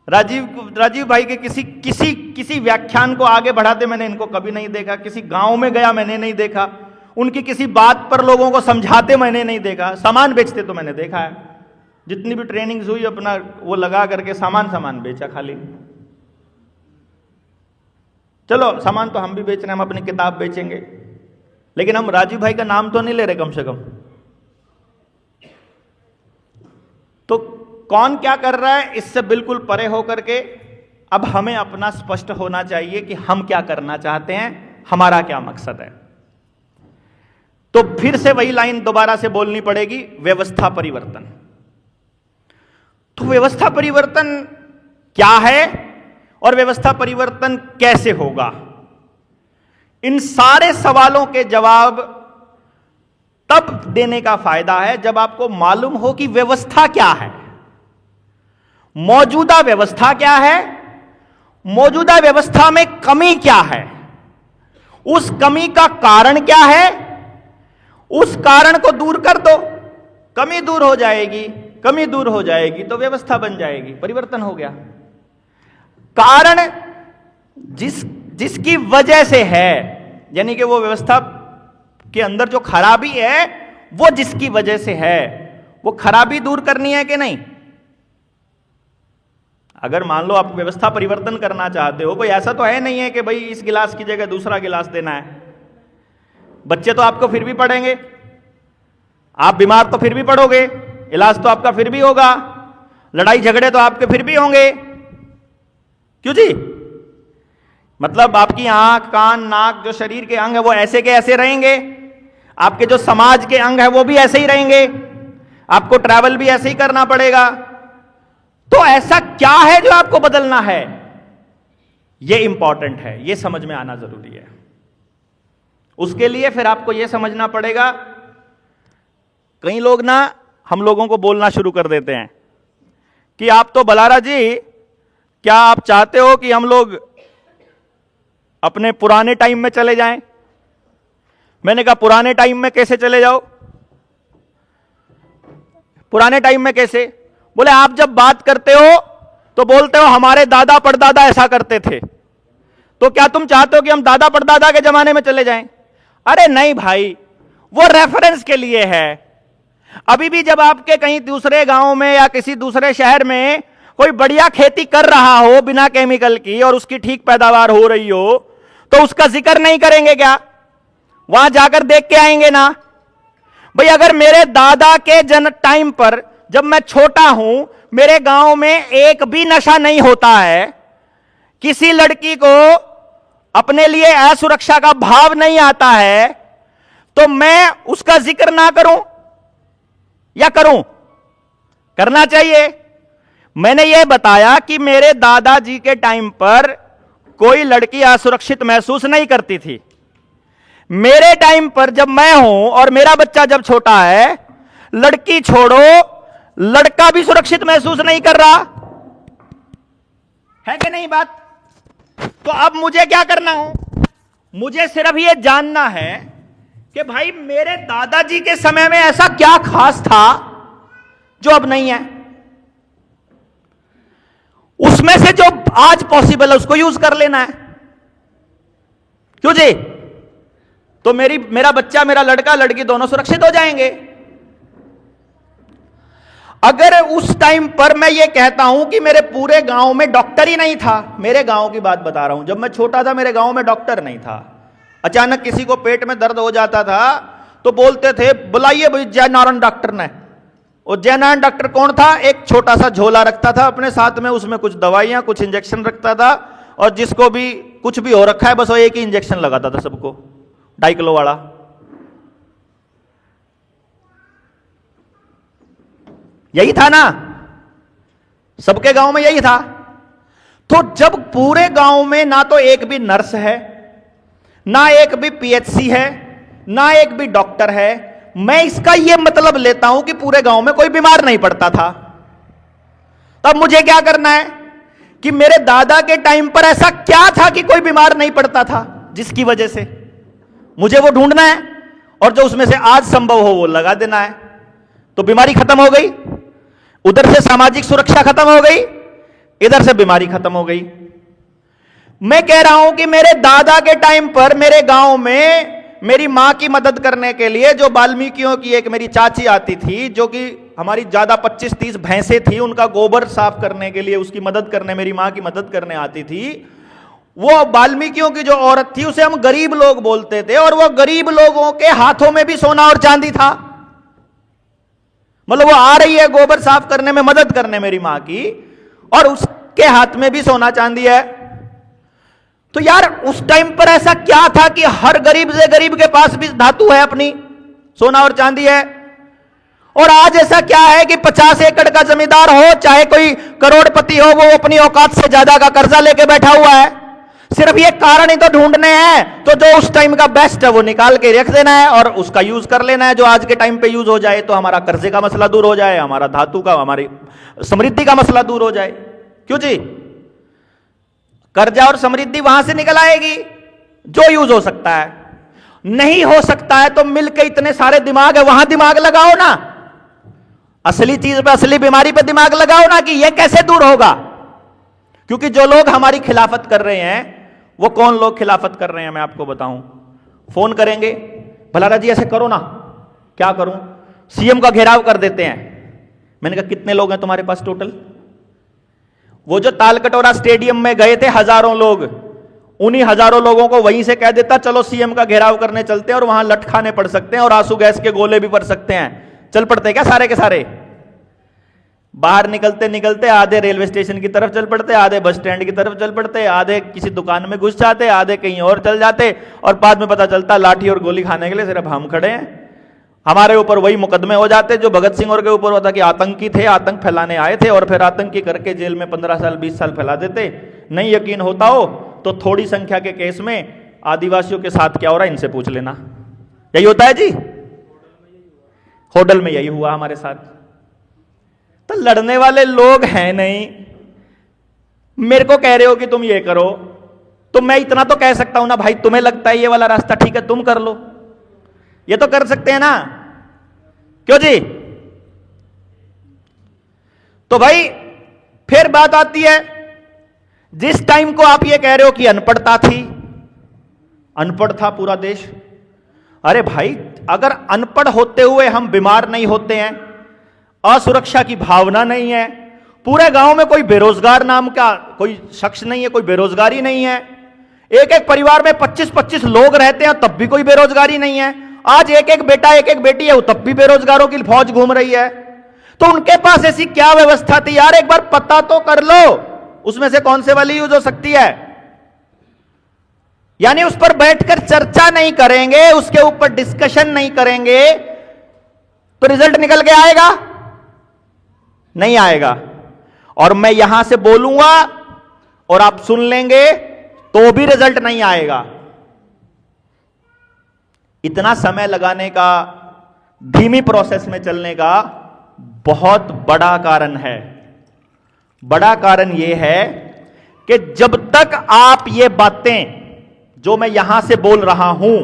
राजीव भाई के किसी व्याख्यान को आगे बढ़ाते मैंने इनको कभी नहीं देखा। किसी गांव में गया मैंने नहीं देखा। उनकी किसी बात पर लोगों को समझाते मैंने नहीं देखा। सामान बेचते तो मैंने देखा है। जितनी भी ट्रेनिंग्स हुई अपना वो लगा करके सामान बेचा खाली। चलो सामान तो हम भी बेच रहे हैं, हम अपनी किताब बेचेंगे, लेकिन हम राजीव भाई का नाम तो नहीं ले रहे कम से कम। तो कौन क्या कर रहा है इससे बिल्कुल परे होकर के अब हमें अपना स्पष्ट होना चाहिए कि हम क्या करना चाहते हैं, हमारा क्या मकसद है। तो फिर से वही लाइन दोबारा से बोलनी पड़ेगी, व्यवस्था परिवर्तन। तो व्यवस्था परिवर्तन क्या है और व्यवस्था परिवर्तन कैसे होगा, इन सारे सवालों के जवाब तब देने का फायदा है जब आपको मालूम हो कि व्यवस्था क्या है, मौजूदा व्यवस्था क्या है, मौजूदा व्यवस्था में कमी क्या है, उस कमी का कारण क्या है। उस कारण को दूर कर दो, कमी दूर हो जाएगी, कमी दूर हो जाएगी तो व्यवस्था बन जाएगी, परिवर्तन हो गया। कारण जिसकी वजह से है, यानी कि वो व्यवस्था के अंदर जो खराबी है वो जिसकी वजह से है, वो खराबी दूर करनी है कि नहीं। अगर मान लो आप व्यवस्था परिवर्तन करना चाहते हो, कोई ऐसा तो है नहीं है कि भाई इस गिलास की जगह दूसरा गिलास देना है। बच्चे तो आपको फिर भी पढ़ेंगे, आप बीमार तो फिर भी पढ़ोगे, इलाज तो आपका फिर भी होगा, लड़ाई झगड़े तो आपके फिर भी होंगे। क्यों जी? मतलब आपकी आंख, कान, नाक, जो शरीर के अंग है वो ऐसे के ऐसे रहेंगे, आपके जो समाज के अंग है वो भी ऐसे ही रहेंगे, आपको ट्रैवल भी ऐसे ही करना पड़ेगा। तो ऐसा क्या है जो आपको बदलना है, ये इंपॉर्टेंट है, ये समझ में आना जरूरी है। उसके लिए फिर आपको यह समझना पड़ेगा, कई लोग ना हम लोगों को बोलना शुरू कर देते हैं कि आप तो बलारा जी, क्या आप चाहते हो कि हम लोग अपने पुराने टाइम में चले जाएं? मैंने कहा पुराने टाइम में कैसे चले जाओ? पुराने टाइम में कैसे? बोले आप जब बात करते हो तो बोलते हो हमारे दादा परदादा ऐसा करते थे, तो क्या तुम चाहते हो कि हम दादा परदादा के जमाने में चले जाएं? अरे नहीं भाई, वो रेफरेंस के लिए है। अभी भी जब आपके कहीं दूसरे गांव में या किसी दूसरे शहर में कोई बढ़िया खेती कर रहा हो बिना केमिकल की और उसकी ठीक पैदावार हो रही हो, तो उसका जिक्र नहीं करेंगे क्या? वहां जाकर देख के आएंगे ना? भाई अगर मेरे दादा के जन्म टाइम पर जब मैं छोटा हूं, मेरे गांव में एक भी नशा नहीं होता है, किसी लड़की को अपने लिए असुरक्षा का भाव नहीं आता है, तो मैं उसका जिक्र ना करूं या करूं? करना चाहिए। मैंने यह बताया कि मेरे दादाजी के टाइम पर कोई लड़की असुरक्षित महसूस नहीं करती थी। मेरे टाइम पर जब मैं हूं और मेरा बच्चा जब छोटा है, लड़की छोड़ो, लड़का भी सुरक्षित महसूस नहीं कर रहा है कि नहीं बात? तो अब मुझे क्या करना है? मुझे सिर्फ यह जानना है कि भाई मेरे दादाजी के समय में ऐसा क्या खास था जो अब नहीं है। उसमें से जो आज पॉसिबल है उसको यूज कर लेना है। क्यों जी? तो मेरा बच्चा, मेरा लड़का लड़की दोनों सुरक्षित हो जाएंगे। अगर उस टाइम पर मैं ये कहता हूं कि मेरे पूरे गांव में डॉक्टर ही नहीं था, मेरे गांव की बात बता रहा हूं, जब मैं छोटा था मेरे गांव में डॉक्टर नहीं था, अचानक किसी को पेट में दर्द हो जाता था तो बोलते थे बुलाइए भाई जयनारायण डॉक्टर ने। और जयनारायण डॉक्टर कौन था? एक छोटा सा झोला रखता था अपने साथ में, उसमें कुछ दवाइयां कुछ इंजेक्शन रखता था, और जिसको भी कुछ भी हो रखा है बस वो एक ही इंजेक्शन लगाता था सबको, 2.5 किलो वाला। यही था ना? सबके गांव में यही था। तो जब पूरे गांव में ना तो एक भी नर्स है, ना एक भी पीएचसी है, ना एक भी डॉक्टर है, मैं इसका यह मतलब लेता हूं कि पूरे गांव में कोई बीमार नहीं पड़ता था। तब मुझे क्या करना है कि मेरे दादा के टाइम पर ऐसा क्या था कि कोई बीमार नहीं पड़ता था, जिसकी वजह से मुझे वो ढूंढना है, और जो उसमें से आज संभव हो वो लगा देना है। तो बीमारी खत्म हो गई, उधर से सामाजिक सुरक्षा खत्म हो गई, इधर से बीमारी खत्म हो गई। मैं कह रहा हूं कि मेरे दादा के टाइम पर मेरे गांव में मेरी मां की मदद करने के लिए जो वाल्मीकियों की एक मेरी चाची आती थी, जो कि हमारी ज्यादा 25-30 भैंसें थी, उनका गोबर साफ करने के लिए उसकी मदद करने, मेरी मां की मदद करने आती थी। वो वाल्मीकियों की जो औरत थी उसे हम गरीब लोग बोलते थे, और वो गरीब लोगों के हाथों में भी सोना और चांदी था। मतलब वो आ रही है गोबर साफ करने में मदद करने मेरी मां की, और उसके हाथ में भी सोना चांदी है। तो यार उस टाइम पर ऐसा क्या था कि हर गरीब से गरीब के पास भी धातु है, अपनी सोना और चांदी है। और आज ऐसा क्या है कि 50 एकड़ का जमींदार हो चाहे कोई करोड़पति हो, वो अपनी औकात से ज्यादा का कर्जा लेके बैठा हुआ है। सिर्फ ये कारण ही तो ढूंढने हैं, तो जो उस टाइम का बेस्ट है वो निकाल के रख देना है और उसका यूज कर लेना है, जो आज के टाइम पे यूज हो जाए, तो हमारा कर्जे का मसला दूर हो जाए, हमारा धातु का, हमारी समृद्धि का मसला दूर हो जाए। क्यों जी? कर्जा और समृद्धि वहां से निकल आएगी जो यूज हो सकता है। नहीं हो सकता है तो मिलकर इतने सारे दिमाग है, वहां दिमाग लगाओ ना, असली चीज पे, असली बीमारी पे दिमाग लगाओ ना कि यह कैसे दूर होगा। क्योंकि जो लोग हमारी खिलाफत कर रहे हैं, वो कौन लोग खिलाफत कर रहे हैं मैं आपको बताऊं। फोन करेंगे, भलारा जी ऐसे करो ना, क्या करूं? सीएम का घेराव कर देते हैं। मैंने कहा कितने लोग हैं तुम्हारे पास टोटल? वो जो तालकटोरा स्टेडियम में गए थे हजारों लोग, उन्हीं हजारों लोगों को वहीं से कह देता चलो सीएम का घेराव करने चलते हैं, और वहां लठ खाने पड़ सकते हैं और आंसू गैस के गोले भी पड़ सकते हैं। चल पड़ते क्या सारे के सारे? बाहर निकलते निकलते आधे रेलवे स्टेशन की तरफ चल पड़ते, आधे बस स्टैंड की तरफ चल पड़ते, आधे किसी दुकान में घुस जाते, आधे कहीं और चल जाते, और बाद में पता चलता लाठी और गोली खाने के लिए सिर्फ हम खड़े हैं। हमारे ऊपर वही मुकदमे हो जाते जो भगत सिंह और के ऊपर होता कि आतंकी थे, आतंक फैलाने आए थे, और फिर आतंकी करके जेल में 15 साल 20 साल फैला देते। नहीं यकीन होता हो तो थोड़ी संख्या के केस में आदिवासियों के साथ क्या हो रहा है इनसे पूछ लेना। यही होता है जी, होटल में यही हुआ हमारे साथ। तो लड़ने वाले लोग हैं नहीं, मेरे को कह रहे हो कि तुम ये करो, तो मैं इतना तो कह सकता हूं ना भाई, तुम्हें लगता है ये वाला रास्ता ठीक है, तुम कर लो। ये तो कर सकते हैं ना, क्यों जी? तो भाई फिर बात आती है, जिस टाइम को आप ये कह रहे हो कि अनपढ़ता थी, अनपढ़ था पूरा देश। अरे भाई, अगर अनपढ़ होते हुए हम बीमार नहीं होते हैं, असुरक्षा की भावना नहीं है, पूरे गांव में कोई बेरोजगार नाम का कोई शख्स नहीं है, कोई बेरोजगारी नहीं है, एक एक परिवार में 25-25 लोग रहते हैं तब भी कोई बेरोजगारी नहीं है, आज एक एक बेटा एक एक बेटी है तब भी बेरोजगारों की फौज घूम रही है, तो उनके पास ऐसी क्या व्यवस्था थी यार? एक बार पता तो कर लो, उसमें से कौन से वाली यूज हो सकती है। यानी उस पर बैठकर चर्चा नहीं करेंगे, उसके ऊपर डिस्कशन नहीं करेंगे, तो रिजल्ट निकल के आएगा? नहीं आएगा। और मैं यहां से बोलूंगा और आप सुन लेंगे तो भी रिजल्ट नहीं आएगा। इतना समय लगाने का, धीमी प्रोसेस में चलने का बहुत बड़ा कारण है। बड़ा कारण यह है कि जब तक आप ये बातें जो मैं यहां से बोल रहा हूं,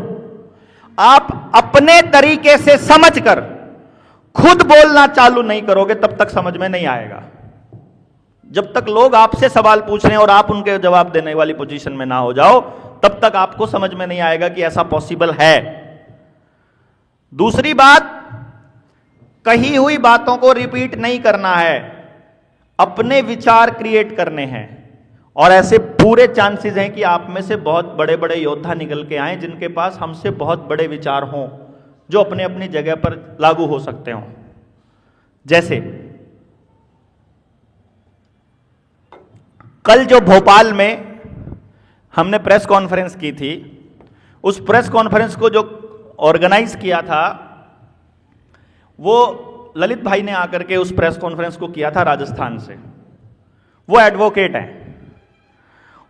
आप अपने तरीके से समझकर खुद बोलना चालू नहीं करोगे, तब तक समझ में नहीं आएगा। जब तक लोग आपसे सवाल पूछ रहे हैं और आप उनके जवाब देने वाली पोजीशन में ना हो जाओ, तब तक आपको समझ में नहीं आएगा कि ऐसा पॉसिबल है। दूसरी बात, कही हुई बातों को रिपीट नहीं करना है, अपने विचार क्रिएट करने हैं। और ऐसे पूरे चांसेस हैं कि आप में से बहुत बड़े बड़े योद्धा निकल के आए जिनके पास हमसे बहुत बड़े विचार हों, जो अपने अपनी जगह पर लागू हो सकते हों। जैसे कल जो भोपाल में हमने प्रेस कॉन्फ्रेंस की थी, उस प्रेस कॉन्फ्रेंस को जो ऑर्गेनाइज किया था, वो ललित भाई ने आकर के उस प्रेस कॉन्फ्रेंस को किया था राजस्थान से। वो एडवोकेट हैं।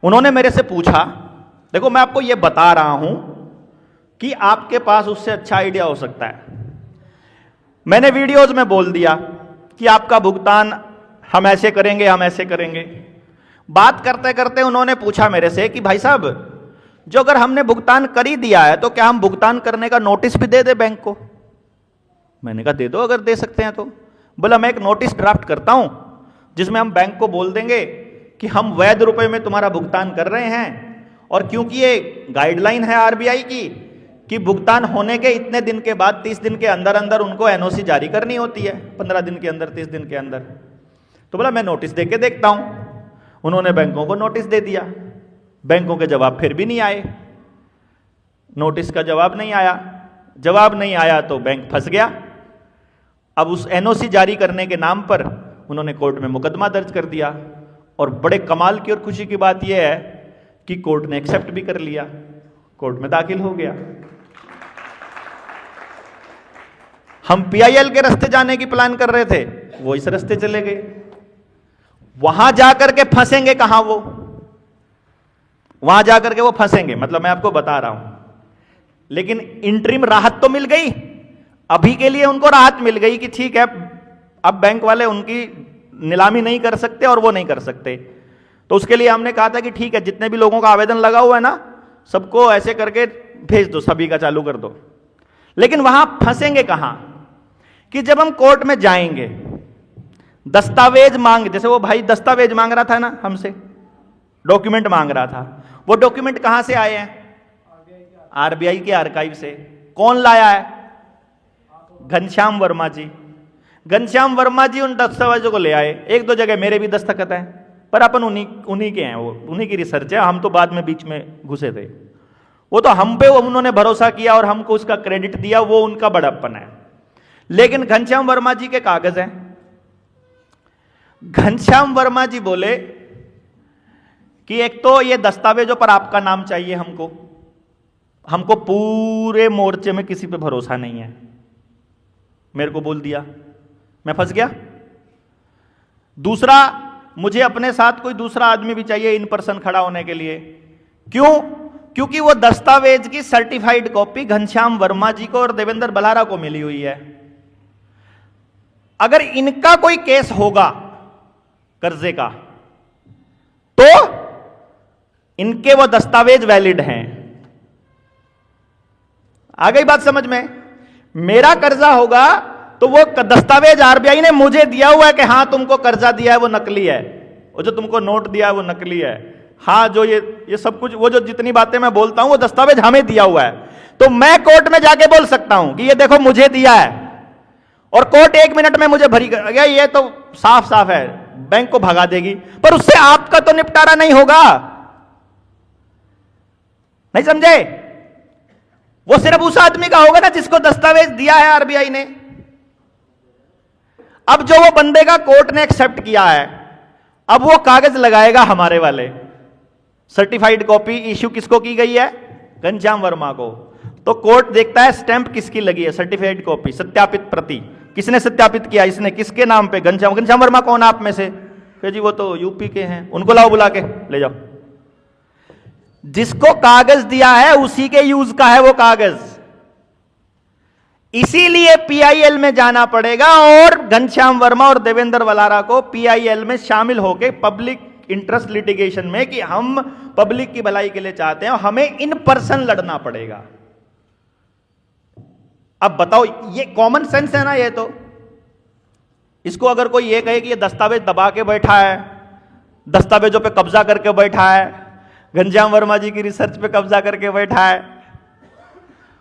उन्होंने मेरे से पूछा, देखो मैं आपको ये बता रहा हूं कि आपके पास उससे अच्छा आइडिया हो सकता है। मैंने वीडियोज में बोल दिया कि आपका भुगतान हम ऐसे करेंगे, हम ऐसे करेंगे। बात करते करते उन्होंने पूछा मेरे से कि भाई साहब, जो अगर हमने भुगतान कर ही दिया है तो क्या हम भुगतान करने का नोटिस भी दे दे बैंक को? मैंने कहा दे दो, अगर दे सकते हैं तो। बोला मैं एक नोटिस ड्राफ्ट करता हूं जिसमें हम बैंक को बोल देंगे कि हम वैध रुपए में तुम्हारा भुगतान कर रहे हैं, और क्योंकि ये गाइडलाइन है आरबीआई की कि भुगतान होने के इतने दिन के बाद 30 दिन के अंदर अंदर उनको एनओसी जारी करनी होती है, 15 दिन के अंदर, 30 दिन के अंदर। तो बोला मैं नोटिस दे के देखता हूं। उन्होंने बैंकों को नोटिस दे दिया, बैंकों के जवाब फिर भी नहीं आए, नोटिस का जवाब नहीं आया। जवाब नहीं आया तो बैंक फंस गया। अब उस एनओसी जारी करने के नाम पर उन्होंने कोर्ट में मुकदमा दर्ज कर दिया, और बड़े कमाल की और खुशी की बात यह है कि कोर्ट ने एक्सेप्ट भी कर लिया, कोर्ट में दाखिल हो गया। हम पीआईएल के रास्ते जाने की प्लान कर रहे थे, वो इस रास्ते चले गए। वहां जाकर के फंसेंगे कहां वो? वहां जाकर के वो फंसेंगे, मतलब मैं आपको बता रहा हूं। लेकिन इंटरिम राहत तो मिल गई, अभी के लिए उनको राहत मिल गई कि ठीक है, अब बैंक वाले उनकी नीलामी नहीं कर सकते और वो नहीं कर सकते। तो उसके लिए हमने कहा था कि ठीक है, जितने भी लोगों का आवेदन लगा हुआ है ना, सबको ऐसे करके भेज दो, सभी का चालू कर दो। लेकिन वहां फंसेंगे कहां कि जब हम कोर्ट में जाएंगे, दस्तावेज मांग, जैसे वो भाई दस्तावेज मांग रहा था ना हमसे, डॉक्यूमेंट मांग रहा था, वो डॉक्यूमेंट कहां से आए हैं? आरबीआई के आर्काइव से। कौन लाया है? घनश्याम वर्मा जी। घनश्याम वर्मा जी उन दस्तावेजों को ले आए। एक दो जगह मेरे भी दस्तखत हैं, पर अपन उन्हीं के हैं, वो उन्हीं की रिसर्च है, हम तो बाद में बीच में घुसे थे। वो तो हम पे उन्होंने भरोसा किया और हमको उसका क्रेडिट दिया, वो उनका बड़प्पन है। लेकिन घनश्याम वर्मा जी के कागज हैं। घनश्याम वर्मा जी बोले कि एक तो ये दस्तावेजों पर आपका नाम चाहिए हमको पूरे मोर्चे में किसी पे भरोसा नहीं है। मेरे को बोल दिया, मैं फंस गया। दूसरा, मुझे अपने साथ कोई दूसरा आदमी भी चाहिए इन पर्सन खड़ा होने के लिए। क्यों? क्योंकि वो दस्तावेज की सर्टिफाइड कॉपी घनश्याम वर्मा जी को और देवेंद्र बलारा को मिली हुई है। अगर इनका कोई केस होगा कर्जे का तो इनके वो दस्तावेज वैलिड हैं। आ गई बात समझ में? मेरा कर्जा होगा तो वो दस्तावेज आरबीआई ने मुझे दिया हुआ है कि हां तुमको कर्जा दिया है वो नकली है, वो जो तुमको नोट दिया है वो नकली है, हां जो ये सब कुछ, वो जो जितनी बातें मैं बोलता हूं वो दस्तावेज हमें दिया हुआ है। तो मैं कोर्ट में जाके बोल सकता हूं कि ये देखो मुझे दिया है, और कोर्ट 1 मिनट में मुझे भरी कर, ये तो साफ साफ है, बैंक को भगा देगी, पर उससे आपका तो निपटारा नहीं होगा। नहीं समझे? वो सिर्फ उस आदमी का होगा ना जिसको दस्तावेज दिया है आरबीआई ने। अब जो वो बंदे का कोर्ट ने एक्सेप्ट किया है, अब वो कागज लगाएगा हमारे वाले। सर्टिफाइड कॉपी इश्यू किसको की गई है? घनश्याम वर्मा को। तो कोर्ट देखता है स्टैंप किसकी लगी है, सर्टिफाइड कॉपी, सत्यापित प्रति किसने सत्यापित किया, इसने किसके नाम पे? घनश्याम वर्मा कौन आप में से? फिर जी वो तो यूपी के हैं, उनको लाओ बुला के ले जाओ। जिसको कागज दिया है उसी के यूज का है वो कागज, इसीलिए पीआईएल में जाना पड़ेगा और घनश्याम वर्मा और देवेंद्र वलारा को पीआईएल में शामिल होकर पब्लिक इंटरेस्ट लिटिगेशन में कि हम पब्लिक की भलाई के लिए चाहते हैं, हमें इन पर्सन लड़ना पड़ेगा। अब बताओ, ये कॉमन सेंस है ना? ये तो इसको अगर कोई ये कहे कि ये दस्तावेज दबा के बैठा है, दस्तावेजों पे कब्जा करके बैठा है, घनश्याम वर्मा जी की रिसर्च पे कब्जा करके बैठा है,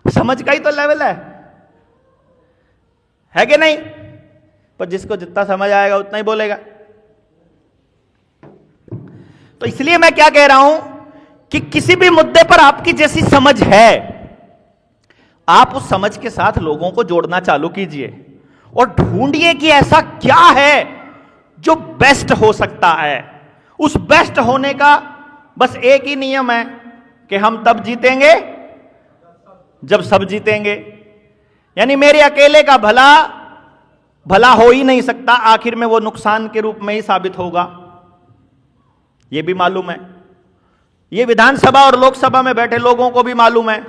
समझ का ही तो लेवल है कि नहीं? पर जिसको जितना समझ आएगा उतना ही बोलेगा। तो इसलिए मैं क्या कह रहा हूं कि किसी भी मुद्दे पर आपकी जैसी समझ है, आप उस समझ के साथ लोगों को जोड़ना चालू कीजिए और ढूंढिए कि ऐसा क्या है जो बेस्ट हो सकता है। उस बेस्ट होने का बस एक ही नियम है कि हम तब जीतेंगे जब सब जीतेंगे। यानी मेरे अकेले का भला हो ही नहीं सकता, आखिर में वो नुकसान के रूप में ही साबित होगा, ये भी मालूम है। ये विधानसभा और लोकसभा में बैठे लोगों को भी मालूम है,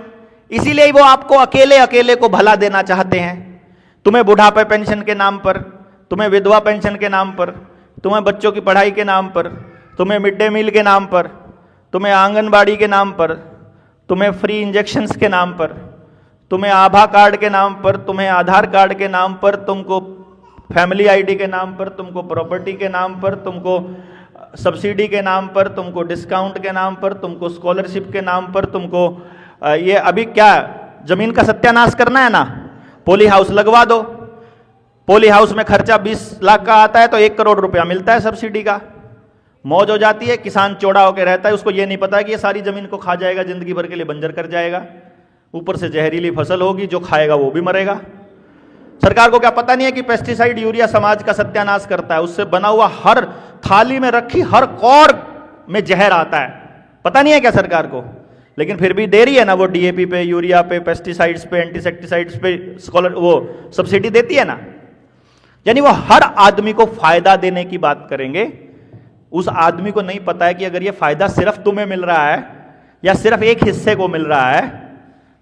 इसीलिए वो आपको अकेले को भला देना चाहते हैं। तुम्हें बुढ़ापे पेंशन के नाम पर, तुम्हें विधवा पेंशन के नाम पर, तुम्हें बच्चों की पढ़ाई के नाम पर, तुम्हें मिड डे मील के नाम पर, तुम्हें आंगनबाड़ी के नाम पर, तुम्हें फ्री इंजेक्शंस के नाम पर, तुम्हें आभा कार्ड के नाम पर, तुम्हें आधार कार्ड के नाम पर, तुमको फैमिली आईडी के नाम पर, तुमको प्रॉपर्टी के नाम पर, तुमको सब्सिडी के नाम पर, तुमको डिस्काउंट के नाम पर, तुमको स्कॉलरशिप के नाम पर, तुमको ये अभी क्या जमीन का सत्यानाश करना है ना, पोली हाउस लगवा दो। पोली हाउस में खर्चा 20 लाख का आता है तो 1 करोड़ रुपया मिलता है सब्सिडी का। मौज हो जाती है, किसान चौड़ा होकर रहता है, उसको ये नहीं पता कि ये सारी जमीन को खा जाएगा, जिंदगी भर के लिए बंजर कर जाएगा, ऊपर से जहरीली फसल होगी, जो खाएगा वो भी मरेगा। सरकार को क्या पता नहीं है कि पेस्टिसाइड यूरिया समाज का सत्यानाश करता है, उससे बना हुआ हर थाली में रखी हर कौर में जहर आता है, पता नहीं है क्या सरकार को? लेकिन फिर भी दे रही है ना, वो डीएपी पे, यूरिया पे, पेस्टिसाइड्स पे, एंटीसेक्टिसाइड्स पे वो सब्सिडी देती है ना। यानी वो हर आदमी को फायदा देने की बात करेंगे। उस आदमी को नहीं पता है कि अगर ये फायदा सिर्फ तुम्हें मिल रहा है या सिर्फ एक हिस्से को मिल रहा है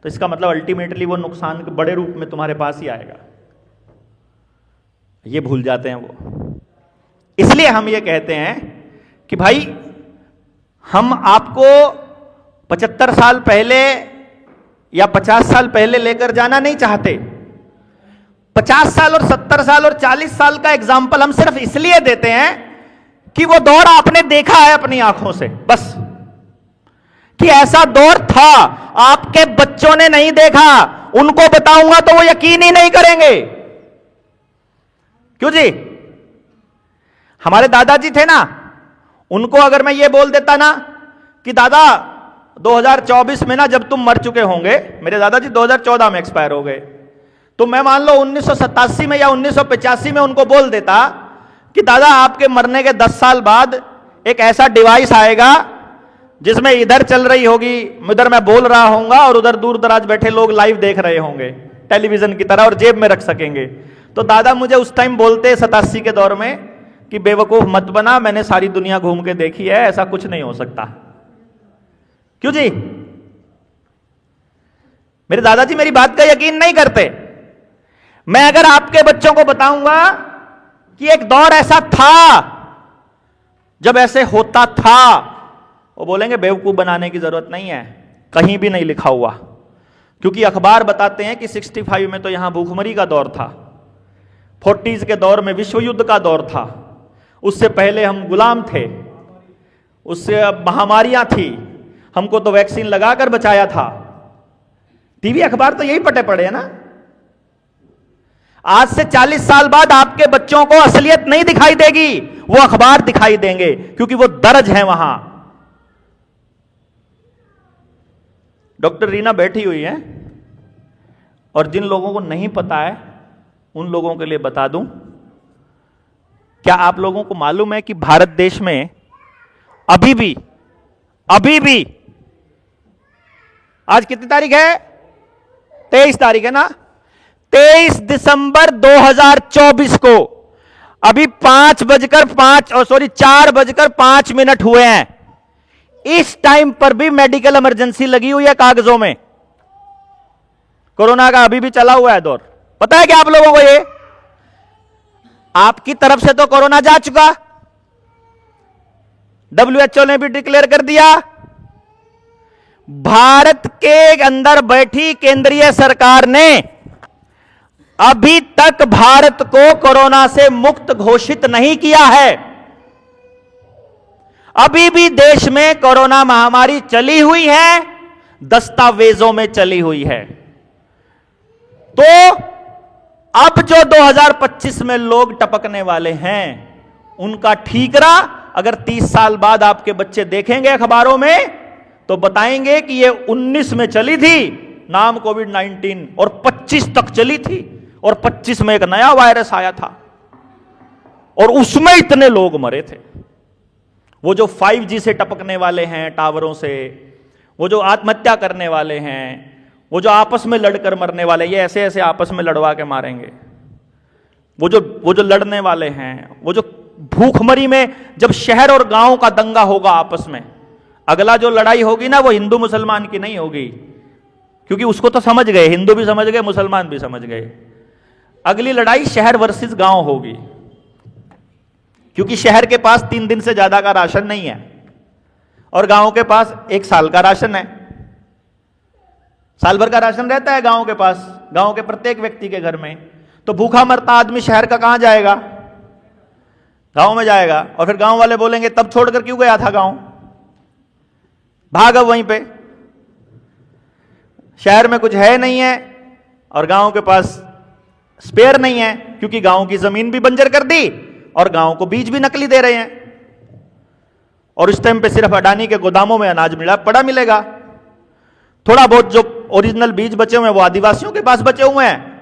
तो इसका मतलब अल्टीमेटली वो नुकसान के बड़े रूप में तुम्हारे पास ही आएगा। ये भूल जाते हैं वो। इसलिए हम ये कहते हैं कि भाई हम आपको 75 साल पहले या 50 साल पहले लेकर जाना नहीं चाहते। 50 साल और 70 साल और 40 साल का एग्जाम्पल हम सिर्फ इसलिए देते हैं कि वो दौर आपने देखा है अपनी आंखों से, बस कि ऐसा दौर था, आपके बच्चों ने नहीं देखा। उनको बताऊंगा तो वो यकीन ही नहीं करेंगे। क्यों जी? हमारे दादाजी थे ना, उनको अगर मैं ये बोल देता ना कि दादा 2024 में ना जब तुम मर चुके होंगे, मेरे दादाजी 2014 में एक्सपायर हो गए, तो मैं मान लो 1987 में या 1985 में उनको बोल देता कि दादा आपके मरने के 10 साल बाद एक ऐसा डिवाइस आएगा जिसमें इधर चल रही होगी, इधर मैं बोल रहा हूंगा और उधर दूर दराज बैठे लोग लाइव देख रहे होंगे टेलीविजन की तरह और जेब में रख सकेंगे। तो दादा मुझे उस टाइम बोलते 87 के दौर में कि बेवकूफ मत बना, मैंने सारी दुनिया घूम के देखी है, ऐसा कुछ नहीं हो सकता। क्यों जी? मेरे दादाजी मेरी बात का यकीन नहीं करते। मैं अगर आपके बच्चों को बताऊंगा कि एक दौर ऐसा था जब ऐसे होता था। वो बोलेंगे बेवकूफ बनाने की जरूरत नहीं है, कहीं भी नहीं लिखा हुआ, क्योंकि अखबार बताते हैं कि 65 में तो यहां भूखमरी का दौर था, 40s के दौर में विश्व युद्ध का दौर था, उससे पहले हम गुलाम थे, उससे अब महामारियां थी, हमको तो वैक्सीन लगाकर बचाया था। टीवी अखबार तो यही पटे पड़े हैं ना। आज से 40 साल बाद आपके बच्चों को असलियत नहीं दिखाई देगी, वो अखबार दिखाई देंगे, क्योंकि वो दर्ज है वहां। डॉक्टर रीना बैठी हुई है, और जिन लोगों को नहीं पता है उन लोगों के लिए बता दूं, क्या आप लोगों को मालूम है कि भारत देश में अभी भी आज कितनी तारीख है? 23 तारीख है ना। 23 दिसंबर 2024 को अभी 4 बजकर 5 मिनट हुए हैं। इस टाइम पर भी मेडिकल इमरजेंसी लगी हुई है कागजों में। कोरोना का अभी भी चला हुआ है दौर। पता है क्या आप लोगों को? ये आपकी तरफ से तो कोरोना जा चुका, WHO ने भी डिक्लेयर कर दिया। भारत के अंदर बैठी केंद्रीय सरकार ने अभी तक भारत को कोरोना से मुक्त घोषित नहीं किया है। अभी भी देश में कोरोना महामारी चली हुई है, दस्तावेजों में चली हुई है। तो अब जो 2025 में लोग टपकने वाले हैं, उनका ठीकरा अगर 30 साल बाद आपके बच्चे देखेंगे अखबारों में, तो बताएंगे कि ये 19 में चली थी नाम कोविड-19, और 25 तक चली थी, और 25 में एक नया वायरस आया था और उसमें इतने लोग मरे थे। वो जो 5G से टपकने वाले हैं टावरों से, वो जो आत्महत्या करने वाले हैं, वो जो आपस में लड़कर मरने वाले, ये ऐसे ऐसे आपस में लड़वा के मारेंगे। वो जो लड़ने वाले हैं, वो जो भूखमरी में जब शहर और गांव का दंगा होगा आपस में, अगला जो लड़ाई होगी ना, वो हिंदू मुसलमान की नहीं होगी, क्योंकि उसको तो समझ गए, हिंदू भी समझ गए, मुसलमान भी समझ गए। अगली लड़ाई शहर वर्सेस गांव होगी, क्योंकि शहर के पास 3 दिन से ज्यादा का राशन नहीं है और गांव के पास 1 साल का राशन है। साल भर का राशन रहता है गांव के पास, गांव के प्रत्येक व्यक्ति के घर में। तो भूखा मरता आदमी शहर का कहां जाएगा? गांव में जाएगा। और फिर गांव वाले बोलेंगे तब छोड़कर क्यों गया था गांव, भाग अब वहीं पे। शहर में कुछ है नहीं है और गांव के पास स्पेयर नहीं है, क्योंकि गांव की जमीन भी बंजर कर दी और गांव को बीज भी नकली दे रहे हैं। और इस टाइम पे सिर्फ अडानी के गोदामों में अनाज पड़ा मिलेगा। थोड़ा बहुत जो ओरिजिनल बीज बचे हुए हैं वो आदिवासियों के पास बचे हुए हैं,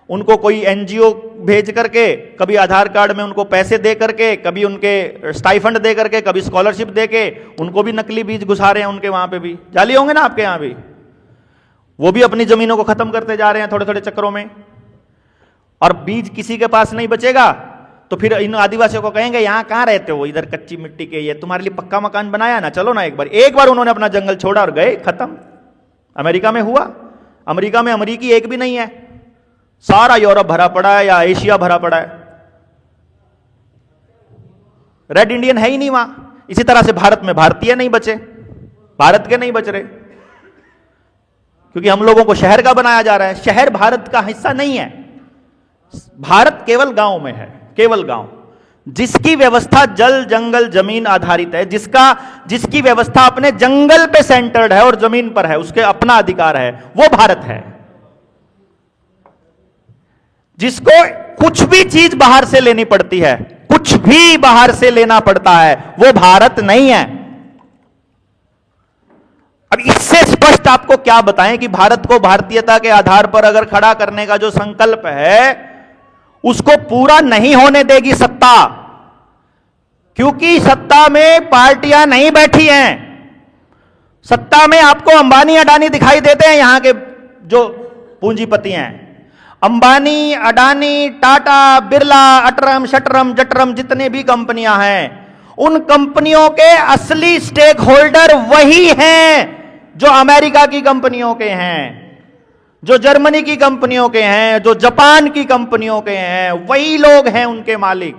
उनको कोई एनजीओ भेज करके, कभी आधार कार्ड में उनको पैसे दे करके, कभी उनके स्टाइफंड दे करके, कभी स्कॉलरशिप दे के उनको भी नकली बीज घुसा रहे हैं। उनके वहां पे भी जाली होंगे ना आपके यहां भी, वो भी अपनी जमीनों को खत्म करते जा रहे हैं थोड़े थोड़े चक्करों में। और बीज किसी के पास नहीं बचेगा तो फिर इन आदिवासियों को कहेंगे यहां कहां रहते हो, इधर कच्ची मिट्टी के, ये तुम्हारे लिए पक्का मकान बनाया ना, चलो ना एक बार उन्होंने अपना जंगल छोड़ा और गए, खत्म। अमेरिका में हुआ, अमेरिका में अमेरिकी एक भी नहीं है, सारा यूरोप भरा पड़ा है या एशिया भरा पड़ा है, रेड इंडियन है ही नहीं वहां। इसी तरह से भारत में भारतीय नहीं बचे, भारत के नहीं बच रहे, क्योंकि हम लोगों को शहर का बनाया जा रहा है। शहर भारत का हिस्सा नहीं है, भारत केवल गांव में है, केवल गांव, जिसकी व्यवस्था जल जंगल जमीन आधारित है, जिसकी व्यवस्था अपने जंगल पे सेंटर्ड है और जमीन पर है, उसके अपना अधिकार है, वो भारत है। जिसको कुछ भी चीज बाहर से लेनी पड़ती है, कुछ भी बाहर से लेना पड़ता है, वो भारत नहीं है। अब इससे स्पष्ट आपको क्या बताएं कि भारत को भारतीयता के आधार पर अगर खड़ा करने का जो संकल्प है, उसको पूरा नहीं होने देगी सत्ता, क्योंकि सत्ता में पार्टियां नहीं बैठी हैं। सत्ता में आपको अंबानी अडानी दिखाई देते हैं, यहां के जो पूंजीपति हैं, अंबानी अडानी टाटा बिरला अटरम शटरम जटरम जितने भी कंपनियां हैं, उन कंपनियों के असली स्टेक होल्डर वही हैं जो अमेरिका की कंपनियों के हैं, जो जर्मनी की कंपनियों के हैं, जो जापान की कंपनियों के हैं, वही लोग हैं उनके मालिक।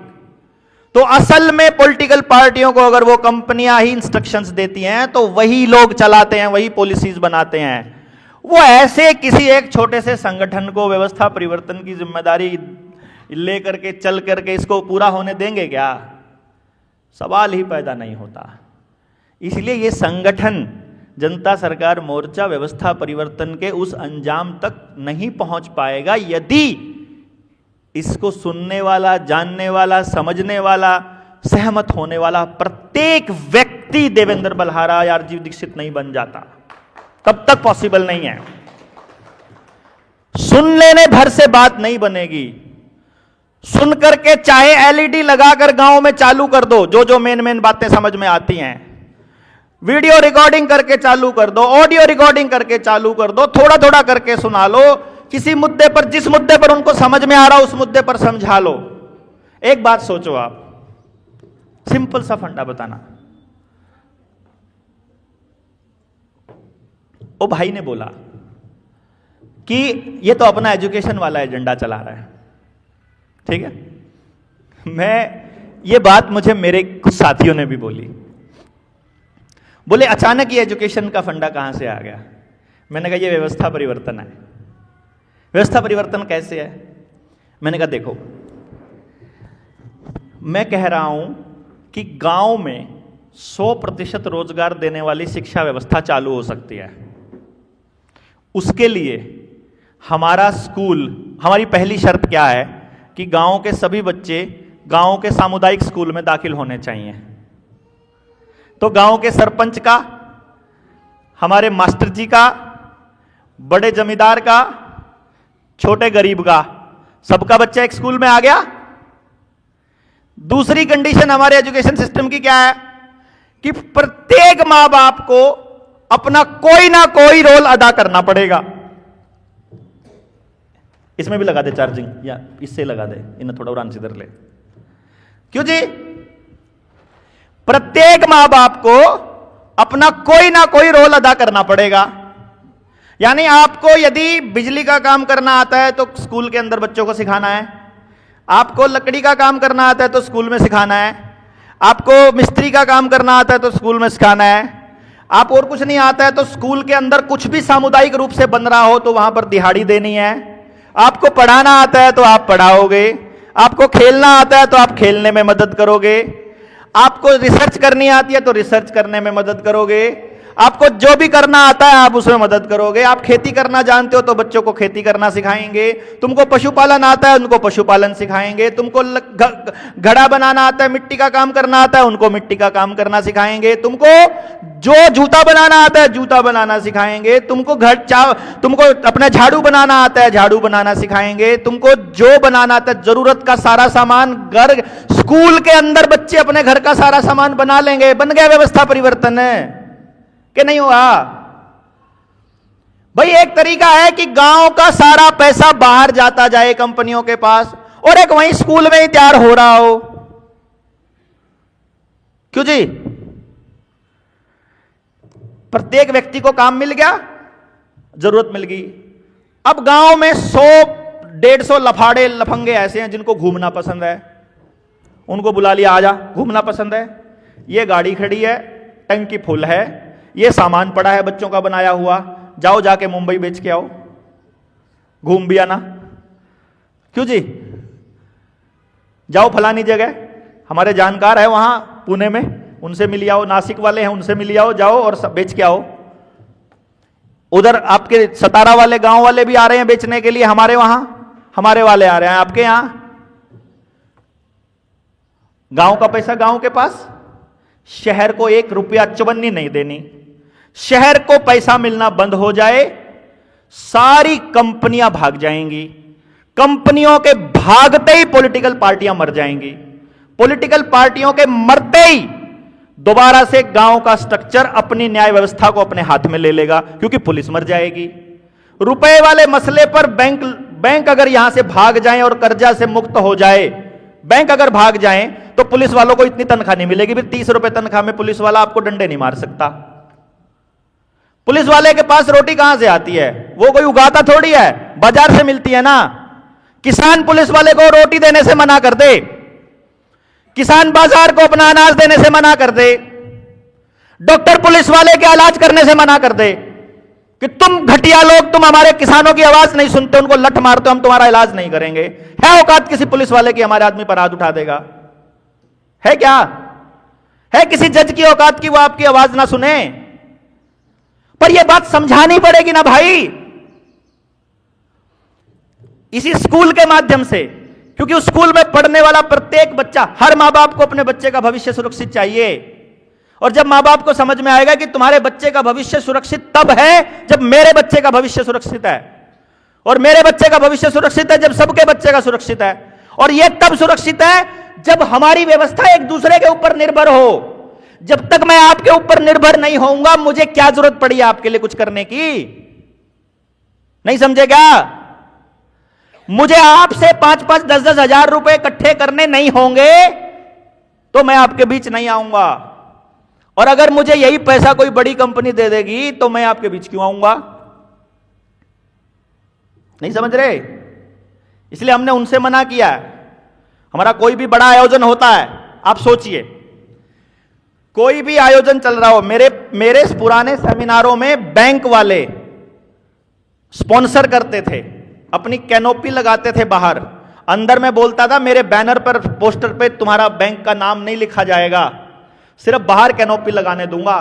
तो असल में पॉलिटिकल पार्टियों को अगर वो कंपनियां ही इंस्ट्रक्शंस देती हैं तो वही लोग चलाते हैं, वही पॉलिसीज बनाते हैं। वो ऐसे किसी एक छोटे से संगठन को व्यवस्था परिवर्तन की जिम्मेदारी लेकर के चल करके इसको पूरा होने देंगे क्या? सवाल ही पैदा नहीं होता। इसलिए ये संगठन जनता सरकार मोर्चा व्यवस्था परिवर्तन के उस अंजाम तक नहीं पहुंच पाएगा यदि इसको सुनने वाला, जानने वाला, समझने वाला, सहमत होने वाला प्रत्येक व्यक्ति देवेंद्र बलहारा या राजीव दीक्षित नहीं बन जाता। तब तक पॉसिबल नहीं है। सुन लेने भर से बात नहीं बनेगी। सुन करके चाहे एलईडी लगाकर गांव में चालू कर दो, जो जो मेन बातें समझ में आती हैं, वीडियो रिकॉर्डिंग करके चालू कर दो, ऑडियो रिकॉर्डिंग करके चालू कर दो, थोड़ा थोड़ा करके सुना लो, किसी मुद्दे पर, जिस मुद्दे पर उनको समझ में आ रहा उस मुद्दे पर समझा लो। एक बात सोचो आप, सिंपल सा फंडा बताना। ओ भाई ने बोला कि ये तो अपना एजुकेशन वाला एजेंडा चला रहा है, ठीक है। ये बात मुझे मेरे कुछ साथियों ने भी बोली, बोले अचानक ये एजुकेशन का फंडा कहां से आ गया? मैंने कहा ये व्यवस्था परिवर्तन है। व्यवस्था परिवर्तन कैसे है? मैंने कहा देखो, मैं कह रहा हूं कि गांव में 100% रोजगार देने वाली शिक्षा व्यवस्था चालू हो सकती है। उसके लिए हमारा स्कूल, हमारी पहली शर्त क्या है कि गांव के सभी बच्चे गांव के सामुदायिक स्कूल में दाखिल होने चाहिए। तो गांव के सरपंच का, हमारे मास्टर जी का, बड़े जमींदार का, छोटे गरीब का, सबका बच्चा एक स्कूल में आ गया। दूसरी कंडीशन हमारे एजुकेशन सिस्टम की क्या है कि प्रत्येक मां बाप को अपना कोई ना कोई रोल अदा करना पड़ेगा। इसमें भी लगा दे चार्जिंग, या इससे लगा दे, इन्हें थोड़ा उड़ान सिधर ले। क्यों जी? प्रत्येक मां बाप को अपना कोई ना कोई रोल अदा करना पड़ेगा। यानी आपको यदि बिजली का काम करना आता है तो स्कूल के अंदर बच्चों को सिखाना है, आपको लकड़ी का काम करना आता है तो स्कूल में सिखाना है, आपको मिस्त्री का काम करना आता है तो स्कूल में सिखाना है, आप और कुछ नहीं आता है तो स्कूल के अंदर कुछ भी सामुदायिक रूप से बन रहा हो तो वहां पर दिहाड़ी देनी है। आपको पढ़ाना आता है तो आप पढ़ाओगे, आपको खेलना आता है तो आप खेलने में मदद करोगे, आपको रिसर्च करनी आती है तो रिसर्च करने में मदद करोगे, आपको जो भी करना आता है आप उसमें मदद करोगे। आप खेती करना जानते हो तो बच्चों को खेती करना सिखाएंगे, तुमको पशुपालन आता है उनको पशुपालन सिखाएंगे, तुमको घड़ा बनाना आता है, मिट्टी का काम करना आता है उनको मिट्टी का काम करना सिखाएंगे, तुमको जो जूता बनाना आता है जूता बनाना सिखाएंगे, तुमको तुमको अपना झाड़ू बनाना आता है झाड़ू बनाना सिखाएंगे, तुमको जो बनाना आता है, जरूरत का सारा सामान घर स्कूल के अंदर बच्चे अपने घर का सारा सामान बना लेंगे। बन गया व्यवस्था परिवर्तन है कि नहीं हुआ? भाई एक तरीका है कि गांव का सारा पैसा बाहर जाता जाए कंपनियों के पास और एक वहीं स्कूल में ही तैयार हो रहा हो। क्यों जी? प्रत्येक व्यक्ति को काम मिल गया, जरूरत मिल गई। अब गांव में 100-150 लफाड़े लफंगे ऐसे हैं जिनको घूमना पसंद है, उनको बुला लिया, आजा घूमना पसंद है, ये गाड़ी खड़ी है, टंकी फुल है, ये सामान पड़ा है बच्चों का बनाया हुआ, जाओ जाके मुंबई बेच के आओ, घूम भी आना। क्यों जी? जाओ फलानी जगह, हमारे जानकार है वहां पुणे में, उनसे मिल आओ, नासिक वाले हैं उनसे मिल आओ, जाओ और सब बेच के आओ। उधर आपके सतारा वाले गांव वाले भी आ रहे हैं बेचने के लिए, हमारे वहां हमारे वाले आ रहे हैं आपके यहां। गांव का पैसा गांव के पास, शहर को 1 रुपया चवन्नी नहीं देनी। शहर को पैसा मिलना बंद हो जाए, सारी कंपनियां भाग जाएंगी, कंपनियों के भागते ही पॉलिटिकल पार्टियां मर जाएंगी, पॉलिटिकल पार्टियों के मरते ही दोबारा से गांव का स्ट्रक्चर अपनी न्याय व्यवस्था को अपने हाथ में ले लेगा, क्योंकि पुलिस मर जाएगी। रुपए वाले मसले पर बैंक अगर यहां से भाग जाएं और कर्जा से मुक्त हो जाए, बैंक अगर भाग जाएं तो पुलिस वालों को इतनी तनख्वाह नहीं मिलेगी। फिर 30 रुपए तनख्वाह में पुलिस वाला आपको डंडे नहीं मार सकता। पुलिस वाले के पास रोटी कहां से आती है? वो कोई उगाता थोड़ी है, बाजार से मिलती है ना। किसान पुलिस वाले को रोटी देने से मना कर दे, किसान बाजार को अपना अनाज देने से मना कर दे, डॉक्टर पुलिस वाले के इलाज करने से मना कर दे कि तुम घटिया लोग, तुम हमारे किसानों की आवाज नहीं सुनते, उनको लठ मारते, हम तुम्हारा इलाज नहीं करेंगे। है औकात किसी पुलिस वाले की हमारे आदमी पर हाथ उठा देगा? है क्या? है किसी जज की औकात की वो आपकी आवाज ना सुने? पर यह बात समझानी पड़ेगी ना भाई, इसी स्कूल के माध्यम से, क्योंकि उस स्कूल में पढ़ने वाला प्रत्येक बच्चा, हर मां बाप को अपने बच्चे का भविष्य सुरक्षित चाहिए। और जब मां बाप को समझ में आएगा कि तुम्हारे बच्चे का भविष्य सुरक्षित तब है जब मेरे बच्चे का भविष्य सुरक्षित है, और मेरे बच्चे का भविष्य सुरक्षित है जब सबके बच्चे का सुरक्षित है, और यह तब सुरक्षित है जब हमारी व्यवस्था एक दूसरे के ऊपर निर्भर हो। जब तक मैं आपके ऊपर निर्भर नहीं होऊंगा, मुझे क्या जरूरत पड़ी आपके लिए कुछ करने की? नहीं समझे क्या? मुझे आपसे 5-5, 10-10 हजार रुपए इकट्ठे करने नहीं होंगे तो मैं आपके बीच नहीं आऊंगा। और अगर मुझे यही पैसा कोई बड़ी कंपनी दे देगी तो मैं आपके बीच क्यों आऊंगा? नहीं समझ रहे? इसलिए हमने उनसे मना किया है। हमारा कोई भी बड़ा आयोजन होता है, आप सोचिए, कोई भी आयोजन चल रहा हो, मेरे पुराने सेमिनारों में बैंक वाले स्पॉन्सर करते थे, अपनी कैनोपी लगाते थे बाहर, अंदर में बोलता था मेरे बैनर पर, पोस्टर पे तुम्हारा बैंक का नाम नहीं लिखा जाएगा, सिर्फ बाहर कैनोपी लगाने दूंगा।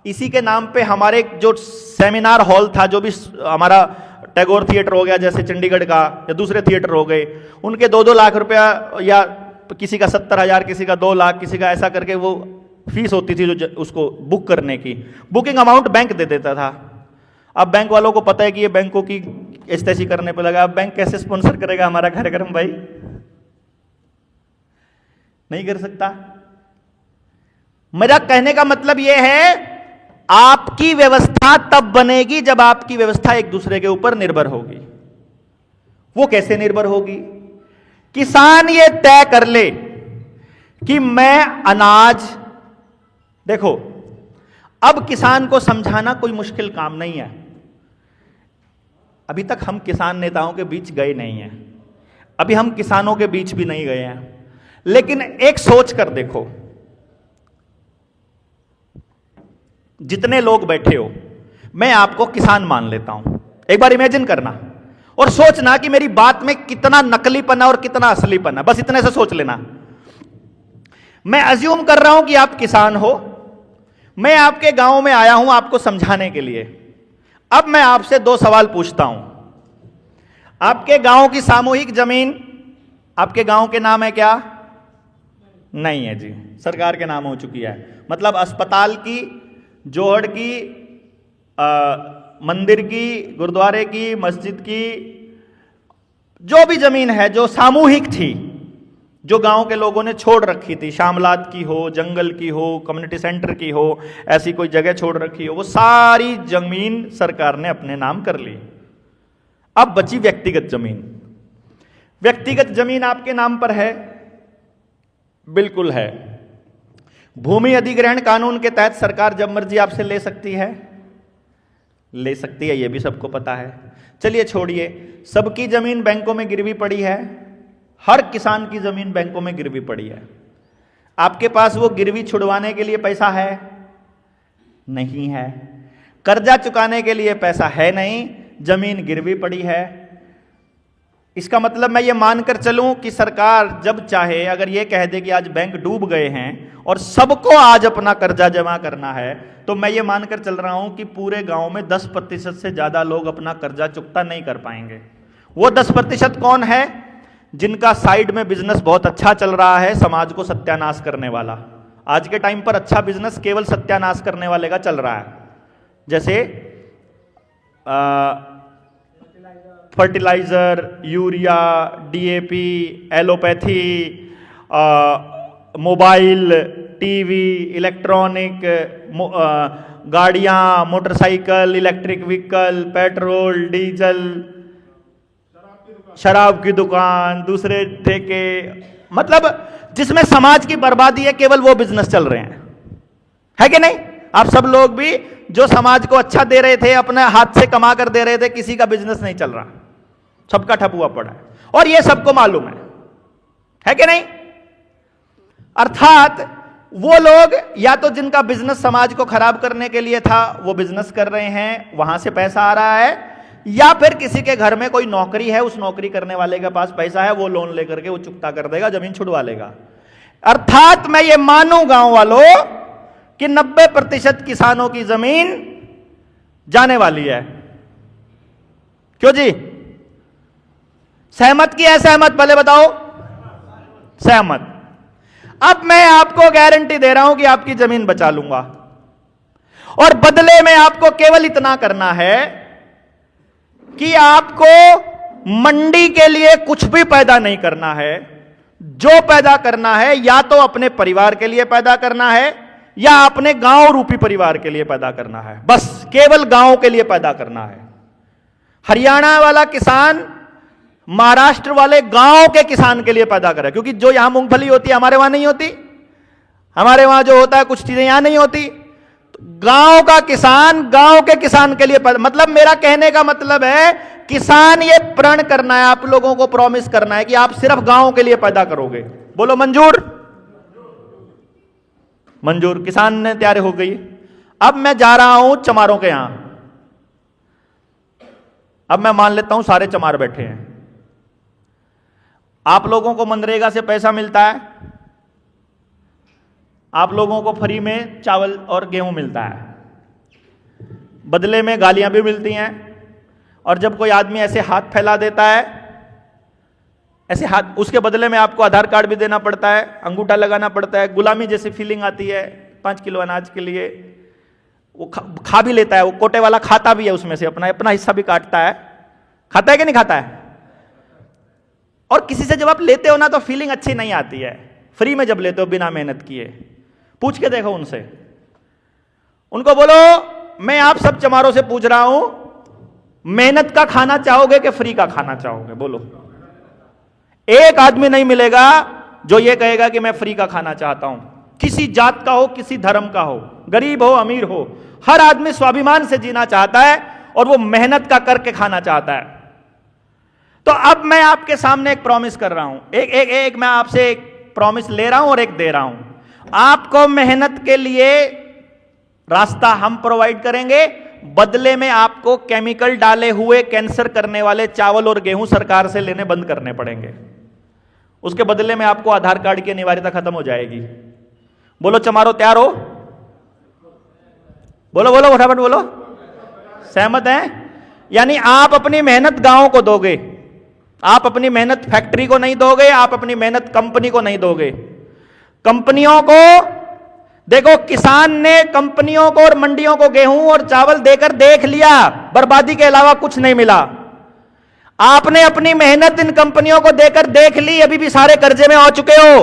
इसी के नाम पे हमारे जो सेमिनार हॉल था, जो भी हमारा टैगोर थिएटर हो गया जैसे चंडीगढ़ का, या दूसरे थिएटर हो गए, उनके 2-2 लाख रुपया, या किसी का 70,000, किसी का 2 लाख, किसी का ऐसा करके वो फीस होती थी जो उसको बुक करने की, बुकिंग अमाउंट बैंक दे देता था। अब बैंक वालों को पता है कि ये बैंकों की एस्टेसी करने पे लगा, अब बैंक कैसे स्पॉन्सर करेगा हमारा कार्यक्रम भाई? नहीं कर सकता। मेरा कहने का मतलब यह है, आपकी व्यवस्था तब बनेगी जब आपकी व्यवस्था एक दूसरे के ऊपर निर्भर होगी। वो कैसे निर्भर होगी? किसान ये तय कर ले कि मैं अनाज, देखो अब किसान को समझाना कोई मुश्किल काम नहीं है। अभी तक हम किसान नेताओं के बीच गए नहीं हैं, अभी हम किसानों के बीच भी नहीं गए हैं, लेकिन एक सोच कर देखो, जितने लोग बैठे हो, मैं आपको किसान मान लेता हूं, एक बार इमेजिन करना और सोचना कि मेरी बात में कितना नकलीपन है और कितना असलीपन है, बस इतने से सोच लेना। मैं अज्यूम कर रहा हूं कि आप किसान हो, मैं आपके गांव में आया हूं आपको समझाने के लिए। अब मैं आपसे 2 सवाल पूछता हूं। आपके गांव की सामूहिक जमीन आपके गांव के नाम है क्या? नहीं है जी, सरकार के नाम हो चुकी है। मतलब अस्पताल की, जोहड़ की, मंदिर की, गुरुद्वारे की, मस्जिद की, जो भी जमीन है जो सामूहिक थी, जो गांव के लोगों ने छोड़ रखी थी, शामलात की हो, जंगल की हो, कम्युनिटी सेंटर की हो, ऐसी कोई जगह छोड़ रखी हो, वो सारी जमीन सरकार ने अपने नाम कर ली। अब बची व्यक्तिगत जमीन। व्यक्तिगत जमीन आपके नाम पर है? बिल्कुल है। भूमि अधिग्रहण कानून के तहत सरकार जब मर्जी आपसे ले सकती है, ले सकती है, यह भी सबको पता है। चलिए छोड़िए, सबकी जमीन बैंकों में गिरवी पड़ी है, हर किसान की जमीन बैंकों में गिरवी पड़ी है। आपके पास वो गिरवी छुड़वाने के लिए पैसा है? नहीं है। कर्जा चुकाने के लिए पैसा है नहीं, जमीन गिरवी पड़ी है। इसका मतलब मैं ये मानकर चलूं कि सरकार जब चाहे अगर ये कह दे कि आज बैंक डूब गए हैं और सबको आज अपना कर्जा जमा करना है, तो मैं ये मानकर चल रहा हूं कि पूरे गांव में 10% से ज्यादा लोग अपना कर्जा चुकता नहीं कर पाएंगे। वो 10% कौन है? जिनका साइड में बिजनेस बहुत अच्छा चल रहा है, समाज को सत्यानाश करने वाला। आज के टाइम पर अच्छा बिजनेस केवल सत्यानाश करने वाले का चल रहा है, जैसे fertiliser, urea, DAP, allopathy, mobile, TV, electronic, गाड़ियां, motorcycle, electric vehicle, petrol, diesel, शराब की दुकान, दूसरे ठेके, मतलब जिसमें समाज की बर्बादी है, केवल वो बिजनेस चल रहे हैं, है कि नहीं? आप सब लोग भी जो समाज को अच्छा दे रहे थे, अपने हाथ से कमा कर दे रहे थे, किसी का बिजनेस नहीं चल रहा, सबका ठप हुआ पड़ा है, और ये सबको मालूम है कि नहीं? अर्थात वो लोग या तो जिनका बिजनेस समाज को खराब करने के लिए था वो बिजनेस कर रहे हैं, वहां से पैसा आ रहा है, या फिर किसी के घर में कोई नौकरी है, उस नौकरी करने वाले के पास पैसा है, वो लोन लेकर के वो चुकता कर देगा, जमीन छुड़वा लेगा। अर्थात मैं ये मानूं गांव वालों कि 90% किसानों की जमीन जाने वाली है। क्यों जी? सहमत की है सहमत? पहले बताओ। सहमत। अब मैं आपको गारंटी दे रहा हूं कि आपकी जमीन बचा लूंगा, और बदले में आपको केवल इतना करना है कि आपको मंडी के लिए कुछ भी पैदा नहीं करना है। जो पैदा करना है या तो अपने परिवार के लिए पैदा करना है या अपने गांव रूपी परिवार के लिए पैदा करना है, बस केवल गांव के लिए पैदा करना है। हरियाणा वाला किसान महाराष्ट्र वाले गांव के किसान के लिए पैदा करे, क्योंकि जो यहां मूंगफली होती है हमारे वहां नहीं होती, हमारे वहां जो होता है कुछ चीजें यहां नहीं होती। तो गांव का किसान गांव के किसान के लिए पैदा, मतलब मेरा कहने का मतलब है किसान ये प्रण करना है, आप लोगों को प्रॉमिस करना है कि आप सिर्फ गांव के लिए पैदा करोगे। बोलो मंजूर? मंजूर। किसान ने तैयार हो गई। अब मैं जा रहा हूं चमारों के यहां। अब मैं मान लेता हूं सारे चमार बैठे हैं। आप लोगों को मनरेगा से पैसा मिलता है, आप लोगों को फ्री में चावल और गेहूं मिलता है, बदले में गालियां भी मिलती हैं, और जब कोई आदमी ऐसे हाथ फैला देता है, ऐसे हाथ, उसके बदले में आपको आधार कार्ड भी देना पड़ता है, अंगूठा लगाना पड़ता है, गुलामी जैसी फीलिंग आती है। 5 किलो अनाज के लिए वो खा भी लेता है, वो कोटे वाला खाता भी है, उसमें से अपना अपना हिस्सा भी काटता है। खाता है कि नहीं खाता है? और किसी से जब आप लेते हो ना तो फीलिंग अच्छी नहीं आती है। फ्री में जब लेते हो बिना मेहनत किए, पूछ के देखो उनसे, उनको बोलो मैं आप सब चमारों से पूछ रहा हूं, मेहनत का खाना चाहोगे कि फ्री का खाना चाहोगे? बोलो। एक आदमी नहीं मिलेगा जो ये कहेगा कि मैं फ्री का खाना चाहता हूं। किसी जात का हो, किसी धर्म का हो, गरीब हो अमीर हो, हर आदमी स्वाभिमान से जीना चाहता है और वो मेहनत का करके खाना चाहता है। तो अब मैं आपके सामने एक प्रॉमिस कर रहा हूं, एक मैं आपसे एक प्रॉमिस ले रहा हूं और एक दे रहा हूं। आपको मेहनत के लिए रास्ता हम प्रोवाइड करेंगे, बदले में आपको केमिकल डाले हुए कैंसर करने वाले चावल और गेहूं सरकार से लेने बंद करने पड़ेंगे। उसके बदले में आपको आधार कार्ड की अनिवार्यता खत्म हो जाएगी। बोलो चमारो तैयार हो? बोलो बोलो फटाफट बोलो। सहमत हैं? यानी आप अपनी मेहनत गांव को दोगे, आप अपनी मेहनत फैक्ट्री को नहीं दोगे, आप अपनी मेहनत कंपनी को नहीं दोगे। कंपनियों को देखो, किसान ने कंपनियों को और मंडियों को गेहूं और चावल देकर देख लिया, बर्बादी के अलावा कुछ नहीं मिला। आपने अपनी मेहनत इन कंपनियों को देकर देख ली, अभी भी सारे कर्जे में आ चुके हो।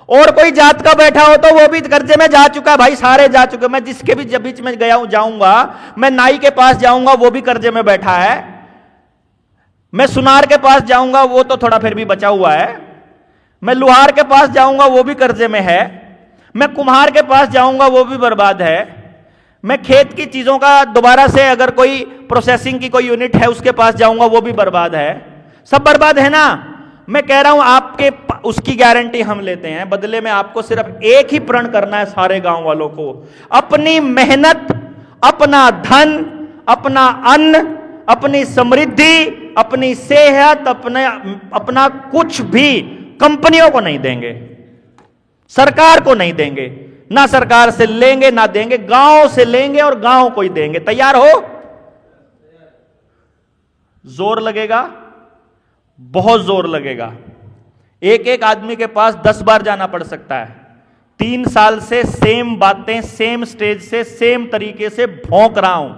और कोई जात का बैठा हो तो वो भी कर्जे में जा चुका है, भाई सारे जा चुके। मैं जिसके भी जब बीच में गया हूं जाऊंगा, मैं नाई के पास जाऊंगा वो भी कर्जे में बैठा है, मैं सुनार के पास जाऊंगा वो तो थोड़ा फिर भी बचा हुआ है, मैं लुहार के पास जाऊंगा वो भी कर्जे में है, मैं कुम्हार के पास जाऊंगा वो भी बर्बाद है, मैं खेत की चीजों का दोबारा से अगर कोई प्रोसेसिंग की कोई यूनिट है उसके पास जाऊंगा वो भी बर्बाद है। सब बर्बाद है ना। मैं कह रहा हूं आपके उसकी गारंटी हम लेते हैं, बदले में आपको सिर्फ एक ही प्रण करना है सारे गांव वालों को, अपनी मेहनत, अपना धन, अपना अन्न, अपनी समृद्धि, अपनी सेहत, अपना कुछ भी कंपनियों को नहीं देंगे, सरकार को नहीं देंगे, ना सरकार से लेंगे ना देंगे, गांव से लेंगे और गांव को ही देंगे। तैयार हो? जोर लगेगा, बहुत जोर लगेगा। एक एक आदमी के पास 10 बार जाना पड़ सकता है। 3 साल से सेम बातें सेम स्टेज से सेम तरीके से भौंक रहा हूं,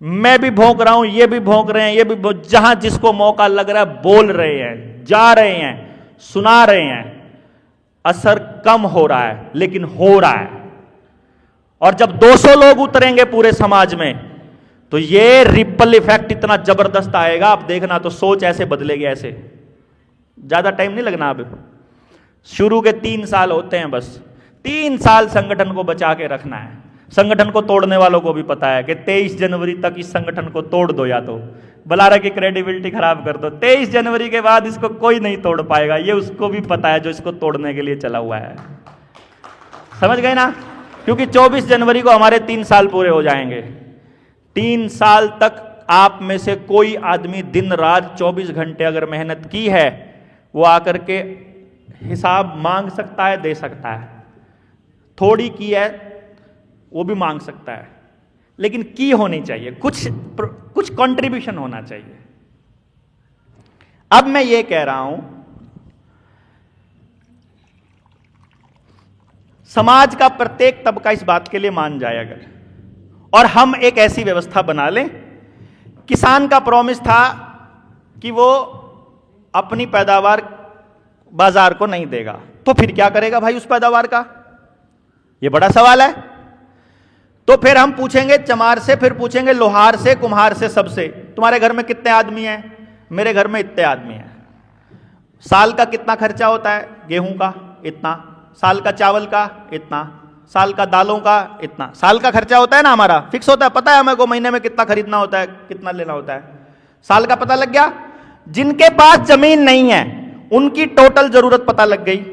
मैं भी भौंक रहा हूं, ये भी भौंक रहे हैं, ये भी, जहां जिसको मौका लग रहा है बोल रहे हैं, जा रहे हैं, सुना रहे हैं। असर कम हो रहा है लेकिन हो रहा है। और जब 200 लोग उतरेंगे पूरे समाज में तो ये रिपल इफेक्ट इतना जबरदस्त आएगा, आप देखना। तो सोच ऐसे बदलेगी, ऐसे। ज्यादा टाइम नहीं लगना। अब शुरू के 3 साल होते हैं, बस 3 साल संगठन को बचा के रखना है। संगठन को तोड़ने वालों को भी पता है कि 23 जनवरी तक इस संगठन को तोड़ दो, या तो बलारा की क्रेडिबिलिटी खराब कर दो, 23 जनवरी के बाद इसको कोई नहीं तोड़ पाएगा। ये उसको भी पता है जो इसको तोड़ने के लिए चला हुआ है। समझ गए ना? क्योंकि 24 जनवरी को हमारे 3 साल पूरे हो जाएंगे। 3 साल तक आप में से कोई आदमी दिन रात 24 घंटे अगर मेहनत की है, वो आकर के हिसाब मांग सकता है, दे सकता है। थोड़ी की है वो भी मांग सकता है, लेकिन की होनी चाहिए, कुछ कंट्रीब्यूशन होना चाहिए। अब मैं ये कह रहा हूं, समाज का प्रत्येक तबका इस बात के लिए मान जाए अगर, और हम एक ऐसी व्यवस्था बना लें, किसान का प्रॉमिस था कि वो अपनी पैदावार बाजार को नहीं देगा, तो फिर क्या करेगा भाई उस पैदावार का? ये बड़ा सवाल है। तो फिर हम पूछेंगे चमार से, फिर पूछेंगे लोहार से, कुम्हार से, सबसे, तुम्हारे घर में कितने आदमी हैं? मेरे घर में इतने आदमी हैं। साल का कितना खर्चा होता है? गेहूं का इतना, साल का चावल का इतना, साल का दालों का इतना। साल का खर्चा होता है ना हमारा, फिक्स होता है, पता है हमें को महीने में कितना खरीदना होता है, कितना लेना होता है, साल का पता लग गया। जिनके पास जमीन नहीं है उनकी टोटल जरूरत पता लग गई,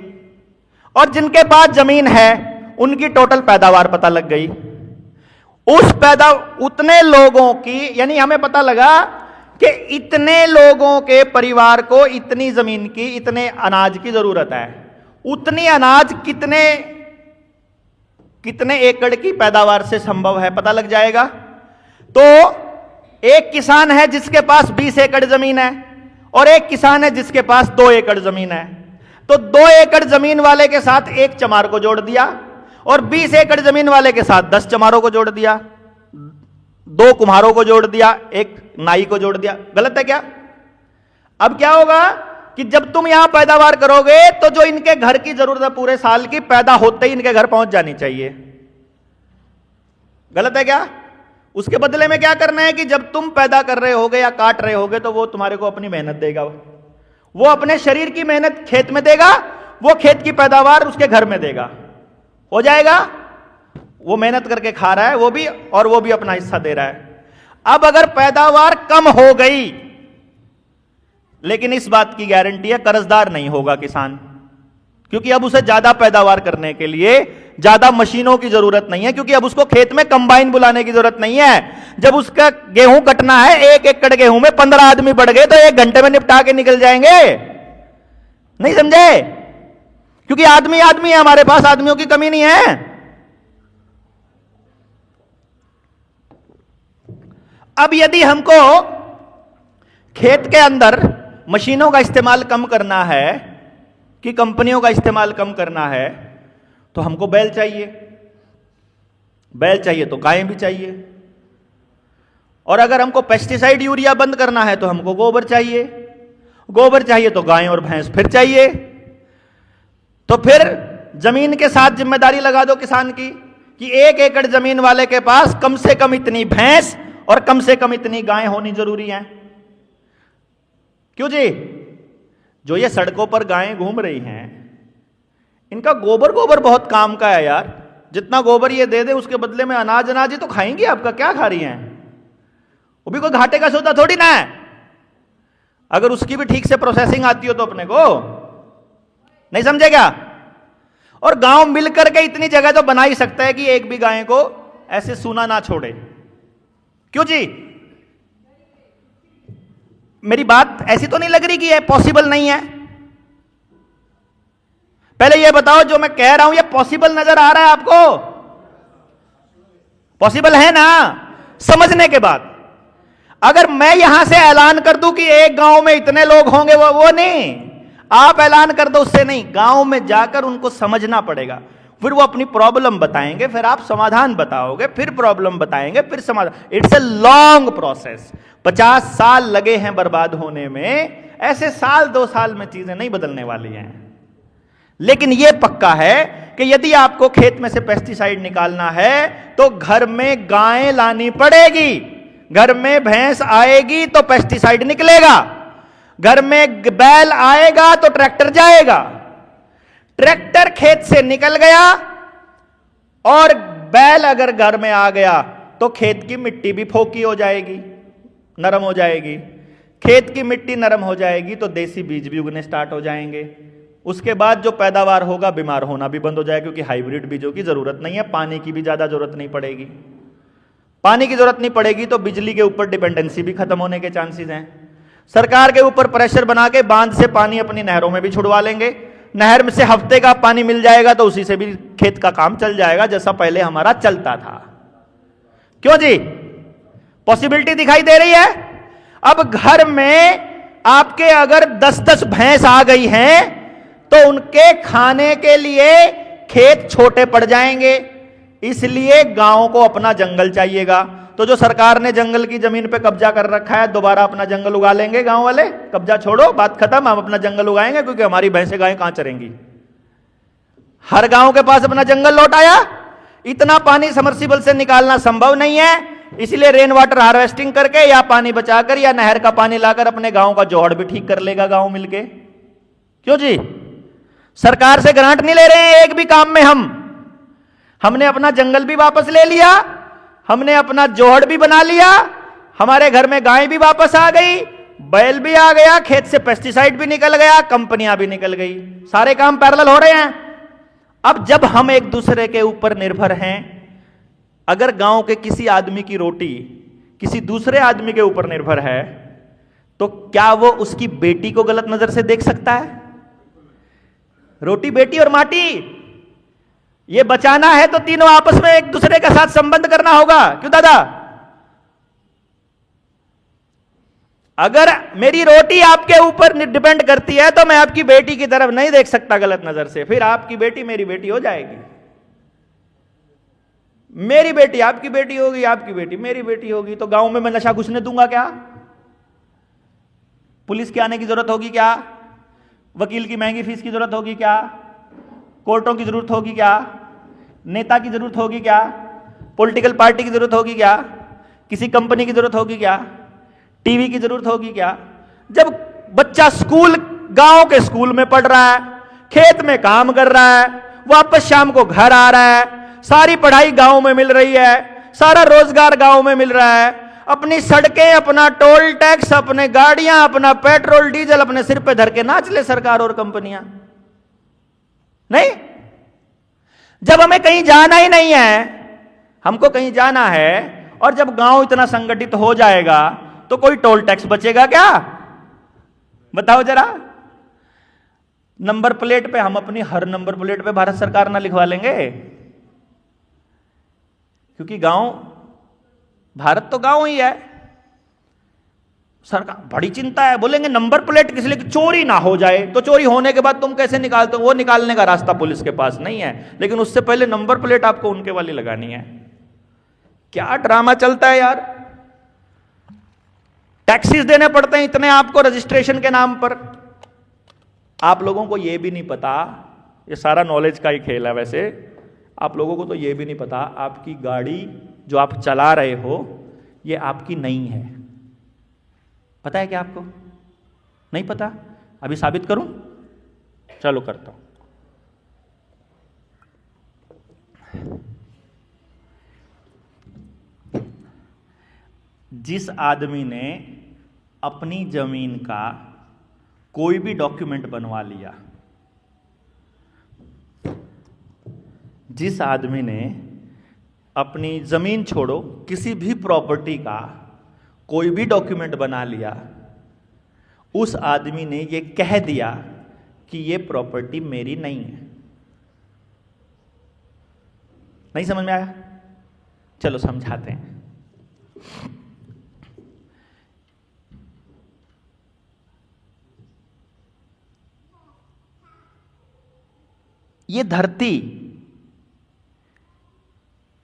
और जिनके पास जमीन है उनकी टोटल पैदावार पता लग गई। उतने लोगों की, यानी हमें पता लगा कि इतने लोगों के परिवार को इतनी जमीन की, इतने अनाज की जरूरत है। उतनी अनाज कितने एकड़ की पैदावार से संभव है पता लग जाएगा। तो एक किसान है जिसके पास 20 एकड़ जमीन है, और एक किसान है जिसके पास 2 एकड़ जमीन है। तो 2 एकड़ जमीन वाले के साथ एक चमार को जोड़ दिया, और 20 एकड़ जमीन वाले के साथ 10 चमारों को जोड़ दिया, 2 कुम्हारों को जोड़ दिया, 1 नाई को जोड़ दिया। गलत है क्या? अब क्या होगा कि जब तुम यहां पैदावार करोगे तो जो इनके घर की जरूरत है पूरे साल की, पैदा होते ही इनके घर पहुंच जानी चाहिए। गलत है क्या? उसके बदले में क्या करना है कि जब तुम पैदा कर रहे होगे या काट रहे होगे तो वो तुम्हारे को अपनी मेहनत देगा, वो अपने शरीर की मेहनत खेत में देगा, वो खेत की पैदावार उसके घर में देगा। हो जाएगा? वो मेहनत करके खा रहा है वो भी, और वो भी अपना हिस्सा दे रहा है। अब अगर पैदावार कम हो गई, लेकिन इस बात की गारंटी है कर्जदार नहीं होगा किसान, क्योंकि अब उसे ज्यादा पैदावार करने के लिए ज्यादा मशीनों की जरूरत नहीं है, क्योंकि अब उसको खेत में कंबाइन बुलाने की जरूरत नहीं है। जब उसका गेहूं कटना है, 1 एकड़ गेहूं में 15 आदमी बढ़ गए तो 1 घंटे में निपटा के निकल जाएंगे। नहीं समझे? क्योंकि आदमी है हमारे पास, आदमियों की कमी नहीं है। अब यदि हमको खेत के अंदर मशीनों का इस्तेमाल कम करना है, कि कंपनियों का इस्तेमाल कम करना है, तो हमको बैल चाहिए। बैल चाहिए तो गायें भी चाहिए, और अगर हमको पेस्टिसाइड यूरिया बंद करना है तो हमको गोबर चाहिए। गोबर चाहिए तो गायें और भैंस फिर चाहिए। तो फिर जमीन के साथ जिम्मेदारी लगा दो किसान की कि 1 एकड़ जमीन वाले के पास कम से कम इतनी भैंस और कम से कम इतनी गायें होनी जरूरी हैं। क्यों जी? जो ये सड़कों पर गायें घूम रही हैं, इनका गोबर बहुत काम का है यार। जितना गोबर ये दे दे उसके बदले में अनाज ही तो खाएंगी। आपका क्या खा रही हैं? वो भी कोई घाटे का सौदा थोड़ी ना है। अगर उसकी भी ठीक से प्रोसेसिंग आती हो तो अपने को नहीं समझे क्या? और गांव मिलकर के इतनी जगह तो बना ही सकता है कि एक भी गाय को ऐसे सूना ना छोड़े। क्यों जी? मेरी बात ऐसी तो नहीं लग रही कि ये पॉसिबल नहीं है? पहले ये बताओ, जो मैं कह रहा हूं ये पॉसिबल नजर आ रहा है आपको? पॉसिबल है ना? समझने के बाद अगर मैं यहां से ऐलान कर दूं कि एक गांव में इतने लोग होंगे, वो नहीं, आप ऐलान कर दो उससे नहीं। गांव में जाकर उनको समझना पड़ेगा, फिर वो अपनी प्रॉब्लम बताएंगे, फिर आप समाधान बताओगे, फिर प्रॉब्लम बताएंगे, फिर समाधान। It's a long process. 50 साल लगे हैं बर्बाद होने में। ऐसे साल 2 साल में चीजें नहीं बदलने वाली हैं। लेकिन यह पक्का है कि यदि आपको खेत में से पेस्टिसाइड निकालना है तो घर में गायें लानी पड़ेगी। घर में भैंस आएगी तो पेस्टिसाइड निकलेगा। घर में बैल आएगा तो ट्रैक्टर जाएगा। ट्रैक्टर खेत से निकल गया और बैल अगर घर में आ गया तो खेत की मिट्टी भी फोकी हो जाएगी, नरम हो जाएगी। खेत की मिट्टी नरम हो जाएगी तो देसी बीज भी उगने स्टार्ट हो जाएंगे। उसके बाद जो पैदावार होगा, बीमार होना भी बंद हो जाएगा, क्योंकि हाइब्रिड बीजों की जरूरत नहीं है। पानी की भी ज्यादा जरूरत नहीं पड़ेगी। पानी की जरूरत नहीं पड़ेगी तो बिजली के ऊपर डिपेंडेंसी भी खत्म होने के चांसेस हैं। सरकार के ऊपर प्रेशर बना के बांध से पानी अपनी नहरों में भी छुड़वा लेंगे। नहर में से हफ्ते का पानी मिल जाएगा तो उसी से भी खेत का काम चल जाएगा, जैसा पहले हमारा चलता था। क्यों जी? पॉसिबिलिटी दिखाई दे रही है। अब घर में आपके अगर 10-10 भैंस आ गई हैं तो उनके खाने के लिए खेत छोटे पड़ जाएंगे, इसलिए गांव को अपना जंगल चाहिएगा। तो जो सरकार ने जंगल की जमीन पे कब्जा कर रखा है, दोबारा अपना जंगल उगा लेंगे गांव वाले। कब्जा छोड़ो, बात खत्म, हम अपना जंगल उगाएंगे, क्योंकि हमारी भैंसे गायें कहां चरेंगी। हर गांव के पास अपना जंगल लौट आया। इतना पानी समर्सिबल से निकालना संभव नहीं है, इसलिए रेन वाटर हार्वेस्टिंग करके या पानी बचाकर या नहर का पानी लाकर अपने गांव का जोहड़ भी ठीक कर लेगा गांव मिलके। क्यों जी? सरकार से ग्रांट नहीं ले रहे हैं एक भी काम में। हमने अपना जंगल भी वापस ले लिया, हमने अपना जोहड़ भी बना लिया, हमारे घर में गाय भी वापस आ गई, बैल भी आ गया, खेत से पेस्टिसाइड भी निकल गया, कंपनियां भी निकल गई, सारे काम पैरेलल हो रहे हैं। अब जब हम एक दूसरे के ऊपर निर्भर हैं, अगर गांव के किसी आदमी की रोटी किसी दूसरे आदमी के ऊपर निर्भर है तो क्या वो उसकी बेटी को गलत नजर से देख सकता है? रोटी, बेटी और माटी, ये बचाना है तो तीनों आपस में एक दूसरे के साथ संबंध करना होगा। क्यों दादा? अगर मेरी रोटी आपके ऊपर डिपेंड करती है तो मैं आपकी बेटी की तरफ नहीं देख सकता गलत नजर से, फिर आपकी बेटी मेरी बेटी हो जाएगी। मेरी बेटी आपकी बेटी होगी, आपकी बेटी मेरी बेटी होगी। तो गांव में मैं नशा घुसने दूंगा क्या? पुलिस के आने की जरूरत होगी क्या? वकील की महंगी फीस की जरूरत होगी क्या? कोर्टों की जरूरत होगी क्या? नेता की जरूरत होगी क्या? पॉलिटिकल पार्टी की जरूरत होगी क्या? किसी कंपनी की जरूरत होगी क्या? टीवी की जरूरत होगी क्या? जब बच्चा स्कूल, गांव के स्कूल में पढ़ रहा है, खेत में काम कर रहा है, वापस शाम को घर आ रहा है, सारी पढ़ाई गांव में मिल रही है, सारा रोजगार गांव में मिल रहा है, अपनी सड़कें, अपना टोल टैक्स, अपने गाड़ियां, अपना पेट्रोल डीजल अपने सिर पे धर के नाच ले सरकार और कंपनियां। नहीं, जब हमें कहीं जाना ही नहीं है, हमको कहीं जाना है, और जब गांव इतना संगठित हो जाएगा तो कोई टोल टैक्स बचेगा क्या? बताओ जरा। नंबर प्लेट पे हम अपनी हर नंबर प्लेट पे भारत सरकार ना लिखवा लेंगे? क्योंकि गांव, भारत तो गांव ही है। सरकार बड़ी चिंता है, बोलेंगे नंबर प्लेट किस लिए? चोरी ना हो जाए। तो चोरी होने के बाद तुम कैसे निकालते हो? वो निकालने का रास्ता पुलिस के पास नहीं है, लेकिन उससे पहले नंबर प्लेट आपको उनके वाली लगानी है। क्या ड्रामा चलता है यार। टैक्सीज देने पड़ते हैं इतने आपको रजिस्ट्रेशन के नाम पर। आप लोगों को यह भी नहीं पता, ये सारा नॉलेज का ही खेल है वैसे, आप लोगों को तो यह भी नहीं पता आपकी गाड़ी जो आप चला रहे हो ये आपकी नहीं है। पता है क्या आपको? नहीं पता? अभी साबित करूं? चलो करता हूं। जिस आदमी ने अपनी जमीन का कोई भी डॉक्यूमेंट बनवा लिया, जिस आदमी ने अपनी जमीन छोड़ो किसी भी प्रॉपर्टी का कोई भी डॉक्यूमेंट बना लिया, उस आदमी ने यह कह दिया कि यह प्रॉपर्टी मेरी नहीं है। नहीं समझ में आया? चलो समझाते हैं। ये धरती,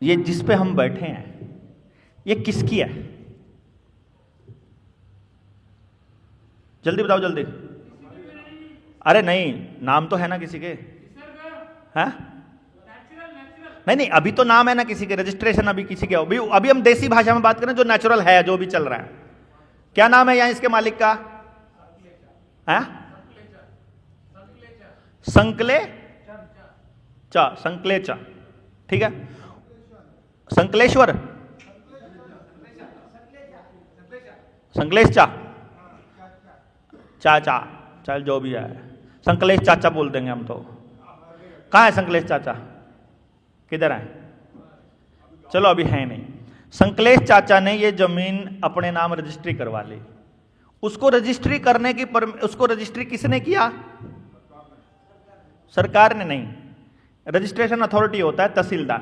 ये जिस पे हम बैठे हैं, ये किसकी है? जल्दी बताओ जल्दी। अरे नहीं, नाम तो है ना किसी के? हैं? नहीं नहीं, अभी तो नाम है ना किसी के, रजिस्ट्रेशन अभी किसी के। अभी हम देसी भाषा में बात करें, जो नेचुरल है, जो भी चल रहा है। क्या नाम है यहां इसके मालिक का? है संकले चा, संकलेचा, ठीक है। संकलेश्वर, संकलेश चाचा, चल जो भी है, संकलेश चाचा बोल देंगे हम तो। कहाँ है संकलेश चाचा, किधर है? चलो अभी है नहीं। संकलेश चाचा ने ये जमीन अपने नाम रजिस्ट्री करवा ली। उसको रजिस्ट्री करने की उसको रजिस्ट्री किसने किया? सरकार ने नहीं। रजिस्ट्रेशन अथॉरिटी होता है तहसीलदार।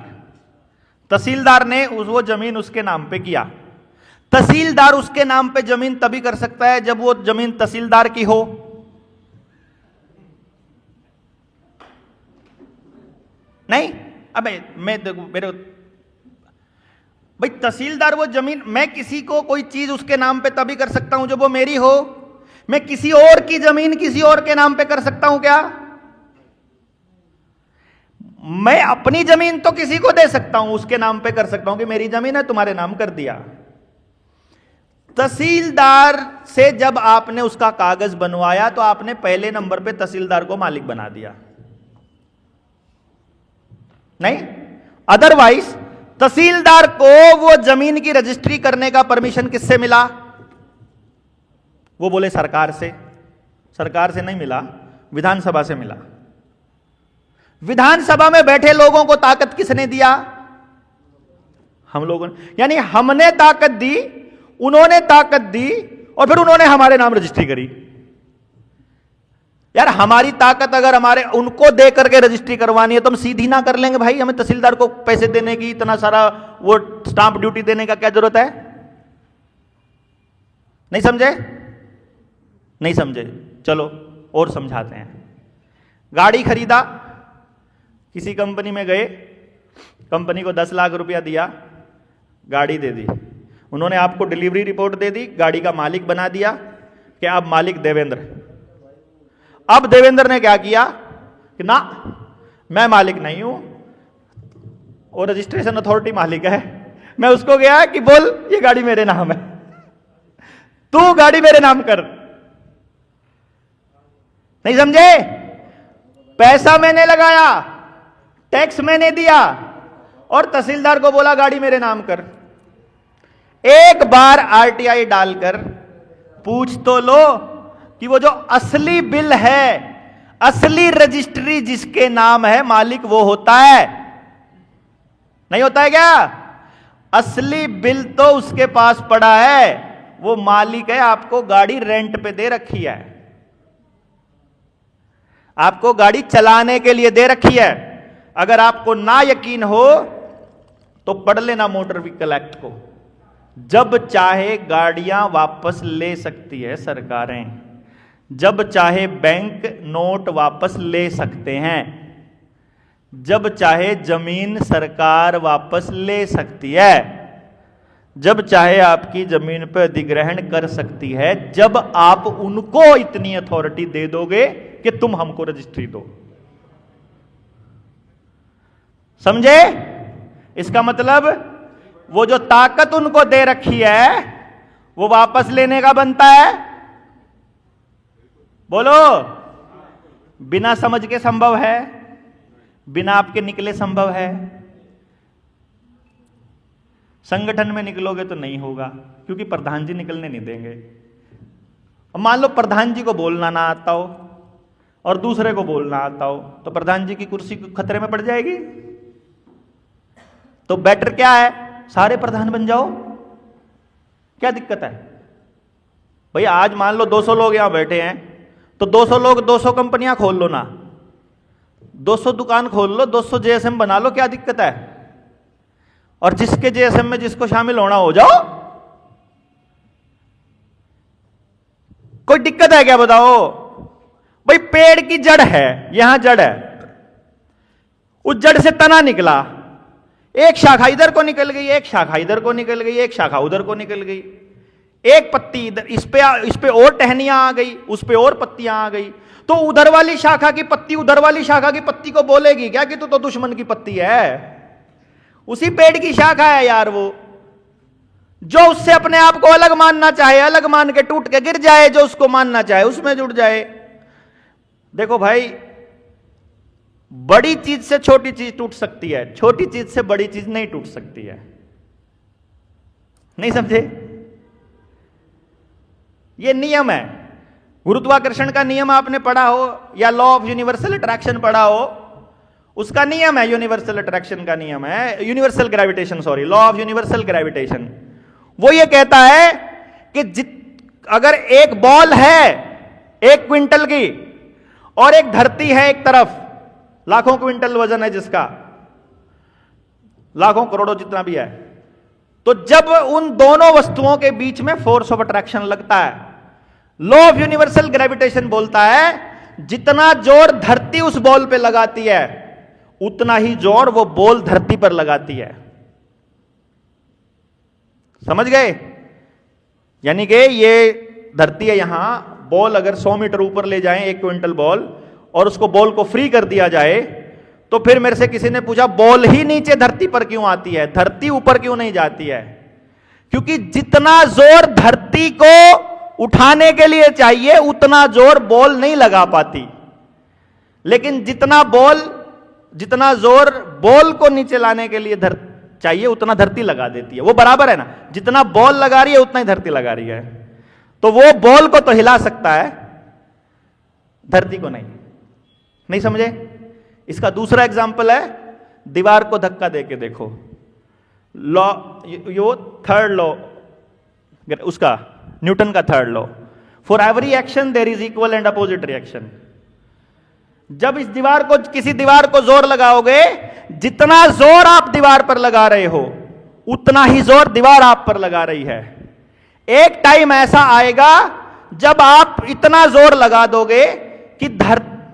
तहसीलदार ने वो जमीन उसके नाम पे किया। तहसीलदार उसके नाम पे जमीन तभी कर सकता है जब वो जमीन तहसीलदार की हो। नहीं, अबे मैं देखो मेरे भाई, तहसीलदार वो जमीन, मैं किसी को कोई चीज उसके नाम पे तभी कर सकता हूं जब वो मेरी हो। मैं किसी और की जमीन किसी और के नाम पे कर सकता हूं क्या? मैं अपनी जमीन तो किसी को दे सकता हूं, उसके नाम पे कर सकता हूं कि मेरी जमीन है, तुम्हारे नाम कर दिया। तहसीलदार से जब आपने उसका कागज बनवाया तो आपने पहले नंबर पे तहसीलदार को मालिक बना दिया। नहीं, अदरवाइज तहसीलदार को वो जमीन की रजिस्ट्री करने का परमिशन किससे मिला? वो बोले सरकार से। सरकार से नहीं मिला, विधानसभा से मिला। विधानसभा में बैठे लोगों को ताकत किसने दिया? हम लोगों ने। यानी हमने ताकत दी, उन्होंने ताकत दी, और फिर उन्होंने हमारे नाम रजिस्ट्री करी। यार हमारी ताकत अगर हमारे उनको दे करके रजिस्ट्री करवानी है तो हम सीधी ना कर लेंगे भाई। हमें तहसीलदार को पैसे देने की, इतना सारा वो स्टांप ड्यूटी देने का क्या जरूरत है? नहीं समझे? नहीं समझे, चलो और समझाते हैं। गाड़ी खरीदा, किसी कंपनी में गए, कंपनी को 10 लाख रुपया दिया, गाड़ी दे दी। उन्होंने आपको डिलीवरी रिपोर्ट दे दी, गाड़ी का मालिक बना दिया कि आप मालिक देवेंद्र। अब देवेंद्र ने क्या किया कि ना, मैं मालिक नहीं हूं, और रजिस्ट्रेशन अथॉरिटी मालिक है। मैं उसको गया कि बोल ये गाड़ी मेरे नाम है, तू गाड़ी मेरे नाम कर। नहीं समझे? पैसा मैंने लगाया, टैक्स मैंने दिया, और तहसीलदार को बोला गाड़ी मेरे नाम कर। एक बार आरटीआई डालकर पूछ तो लो कि वो जो असली बिल है, असली रजिस्ट्री जिसके नाम है, मालिक वो होता है? नहीं होता है क्या? असली बिल तो उसके पास पड़ा है, वो मालिक है। आपको गाड़ी रेंट पे दे रखी है, आपको गाड़ी चलाने के लिए दे रखी है। अगर आपको ना यकीन हो तो पढ़ लेना मोटर व्हीकल एक्ट को। जब चाहे गाड़ियां वापस ले सकती है सरकारें, जब चाहे बैंक नोट वापस ले सकते हैं, जब चाहे जमीन सरकार वापस ले सकती है, जब चाहे आपकी जमीन पर अधिग्रहण कर सकती है, जब आप उनको इतनी अथॉरिटी दे दोगे कि तुम हमको रजिस्ट्री दो। समझे? इसका मतलब वो जो ताकत उनको दे रखी है वो वापस लेने का बनता है। बोलो, बिना समझ के संभव है, बिना आपके निकले संभव है। संगठन में निकलोगे तो नहीं होगा, क्योंकि प्रधान जी निकलने नहीं देंगे। अब मान लो प्रधान जी को बोलना ना आता हो और दूसरे को बोलना आता हो, तो प्रधान जी की कुर्सी खतरे में पड़ जाएगी। तो बेटर क्या है, सारे प्रधान बन जाओ। क्या दिक्कत है भैया? आज मान लो 200 लोग यहां बैठे हैं, तो 200 लोग 200 कंपनियां खोल लो ना, 200 दुकान खोल लो, 200 जेएसएम बना लो, क्या दिक्कत है? और जिसके जेएसएम में जिसको शामिल होना हो जाओ, कोई दिक्कत है क्या? बताओ भाई, पेड़ की जड़ है, यहां जड़ है, उस जड़ से तना निकला, एक शाखा इधर को निकल गई, एक शाखा इधर को निकल गई, एक शाखा उधर को निकल गई, एक पत्ती इधर, इस पे और टहनियां आ गई, उस पे और पत्तियां आ गई। तो उधर वाली शाखा की पत्ती उधर वाली शाखा की पत्ती को बोलेगी क्या कि तू तो दुश्मन की पत्ती है? उसी पेड़ की शाखा है यार वो। जो उससे अपने आप को अलग मानना चाहे, अलग मान के टूट के गिर जाए, जो उसको मानना चाहे उसमें जुड़ जाए। देखो भाई, बड़ी चीज से छोटी चीज टूट सकती है, छोटी चीज से बड़ी चीज नहीं टूट सकती है। नहीं समझे? यह नियम है। गुरुत्वाकर्षण का नियम आपने पढ़ा हो या लॉ ऑफ यूनिवर्सल अट्रैक्शन पढ़ा हो, उसका नियम है, यूनिवर्सल अट्रैक्शन का नियम है, universal gravitation, sorry, law of universal gravitation. वो ये कहता है कि अगर एक बॉल है 1 क्विंटल की और एक धरती है एक तरफ, लाखों क्विंटल वजन है जिसका, लाखों करोड़ों जितना भी है, तो जब उन दोनों वस्तुओं के बीच में फोर्स ऑफ अट्रैक्शन लगता है, लॉ ऑफ यूनिवर्सल ग्रेविटेशन बोलता है जितना जोर धरती उस बॉल पे लगाती है उतना ही जोर वो बॉल धरती पर लगाती है। समझ गए? यानी कि ये धरती है, यहां बॉल अगर 100 मीटर ऊपर ले जाएं 1 क्विंटल बॉल, और उसको बॉल को फ्री कर दिया जाए, तो फिर मेरे से किसी ने पूछा बॉल ही नीचे धरती पर क्यों आती है, धरती ऊपर क्यों नहीं जाती है? क्योंकि जितना जोर धरती को उठाने के लिए चाहिए उतना जोर बॉल नहीं लगा पाती, लेकिन जितना जोर बॉल को नीचे लाने के लिए चाहिए उतना धरती लगा देती है। वो बराबर है ना, जितना बॉल लगा रही है उतना ही धरती लगा रही है। तो वो बॉल को तो हिला सकता है, धरती को नहीं। नहीं समझे? इसका दूसरा एग्जांपल है, दीवार को धक्का देके देखो, लॉ, यो थर्ड लॉ, उसका न्यूटन का third law, for every action there is equal and opposite reaction. जब इस दीवार को, किसी दीवार को जोर लगाओगे, जितना जोर आप दीवार पर लगा रहे हो उतना ही जोर दीवार आप पर लगा रही है। एक टाइम ऐसा आएगा जब आप इतना जोर लगा दोगे कि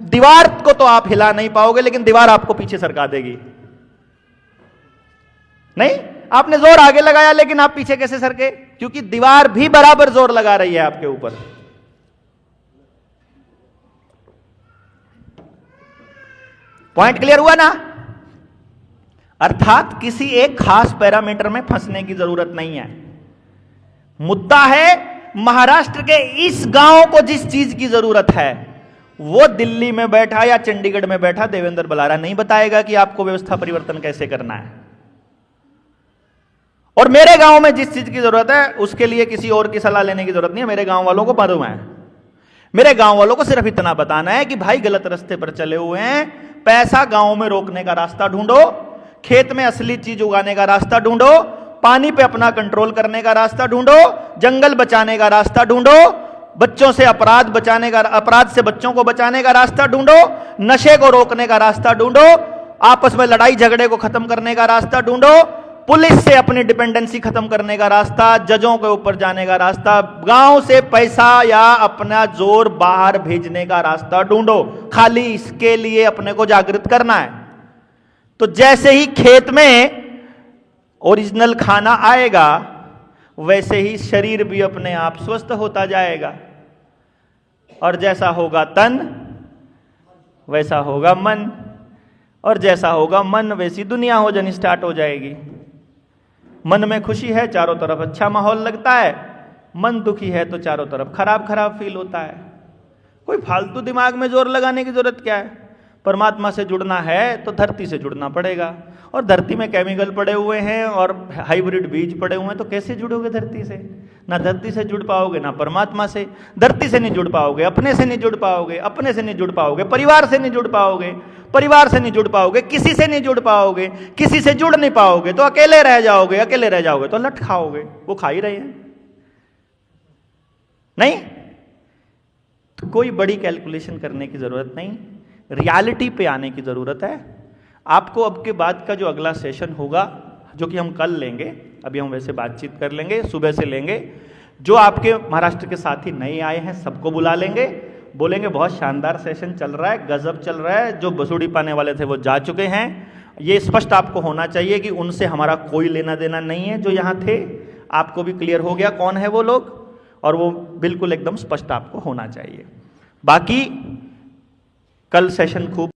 दीवार को तो आप हिला नहीं पाओगे, लेकिन दीवार आपको पीछे सरका देगी। नहीं, आपने जोर आगे लगाया लेकिन आप पीछे कैसे सरके? क्योंकि दीवार भी बराबर जोर लगा रही है आपके ऊपर। पॉइंट क्लियर हुआ ना? अर्थात किसी एक खास पैरामीटर में फंसने की जरूरत नहीं है। मुद्दा है महाराष्ट्र के इस गांव को जिस चीज की जरूरत है वो दिल्ली में बैठा या चंडीगढ़ में बैठा देवेंद्र बलारा नहीं बताएगा कि आपको व्यवस्था परिवर्तन कैसे करना है। और मेरे गांव में जिस चीज की जरूरत है उसके लिए किसी और की सलाह लेने की जरूरत नहीं है। मेरे गांव वालों को मालूम है। मेरे गांव वालों को सिर्फ इतना बताना है कि भाई गलत रास्ते पर चले हुए हैं, पैसा गांव में रोकने का रास्ता ढूंढो, खेत में असली चीज उगाने का रास्ता ढूंढो, पानी पे अपना कंट्रोल करने का रास्ता ढूंढो, जंगल बचाने का रास्ता ढूंढो, बच्चों से अपराध से बच्चों को बचाने का रास्ता ढूंढो, नशे को रोकने का रास्ता ढूंढो, आपस में लड़ाई झगड़े को खत्म करने का रास्ता ढूंढो, पुलिस से अपनी डिपेंडेंसी खत्म करने का रास्ता, जजों के ऊपर जाने का रास्ता, गांव से पैसा या अपना जोर बाहर भेजने का रास्ता ढूंढो। खाली इसके लिए अपने को जागृत करना है। तो जैसे ही खेत में ओरिजिनल खाना आएगा वैसे ही शरीर भी अपने आप स्वस्थ होता जाएगा। और जैसा होगा तन वैसा होगा मन, और जैसा होगा मन वैसी दुनिया हो जानी स्टार्ट हो जाएगी। मन में खुशी है चारों तरफ अच्छा माहौल लगता है, मन दुखी है तो चारों तरफ खराब खराब फील होता है। कोई फालतू दिमाग में जोर लगाने की जरूरत क्या है? परमात्मा से जुड़ना है तो धरती से जुड़ना पड़ेगा, और धरती में केमिकल पड़े हुए हैं और हाइब्रिड बीज पड़े हुए हैं, तो कैसे जुड़ोगे धरती से? ना धरती से जुड़ पाओगे ना परमात्मा से। धरती से नहीं जुड़ पाओगे, अपने से नहीं जुड़ पाओगे, अपने से नहीं जुड़ पाओगे, परिवार से नहीं जुड़ पाओगे, परिवार से नहीं जुड़ पाओगे, किसी से नहीं जुड़ पाओगे, किसी से जुड़ नहीं पाओगे तो अकेले रह जाओगे, अकेले रह जाओगे तो लट खाओगे। वो खा ही रहे हैं। नहीं, तो कोई बड़ी कैलकुलेशन करने की जरूरत नहीं, रियलिटी पे आने की जरूरत है। आपको अब के बाद का जो अगला सेशन होगा, जो कि हम कल लेंगे, अभी हम वैसे बातचीत कर लेंगे, सुबह से लेंगे, जो आपके महाराष्ट्र के साथी नए आए हैं सबको बुला लेंगे, बोलेंगे बहुत शानदार सेशन चल रहा है, गजब चल रहा है, जो बसूड़ी पाने वाले थे वो जा चुके हैं। ये स्पष्ट आपको होना चाहिए कि उनसे हमारा कोई लेना देना नहीं है। जो यहाँ थे आपको भी क्लियर हो गया कौन है वो लोग, और वो बिल्कुल एकदम स्पष्ट आपको होना चाहिए। बाकी कल सेशन खूब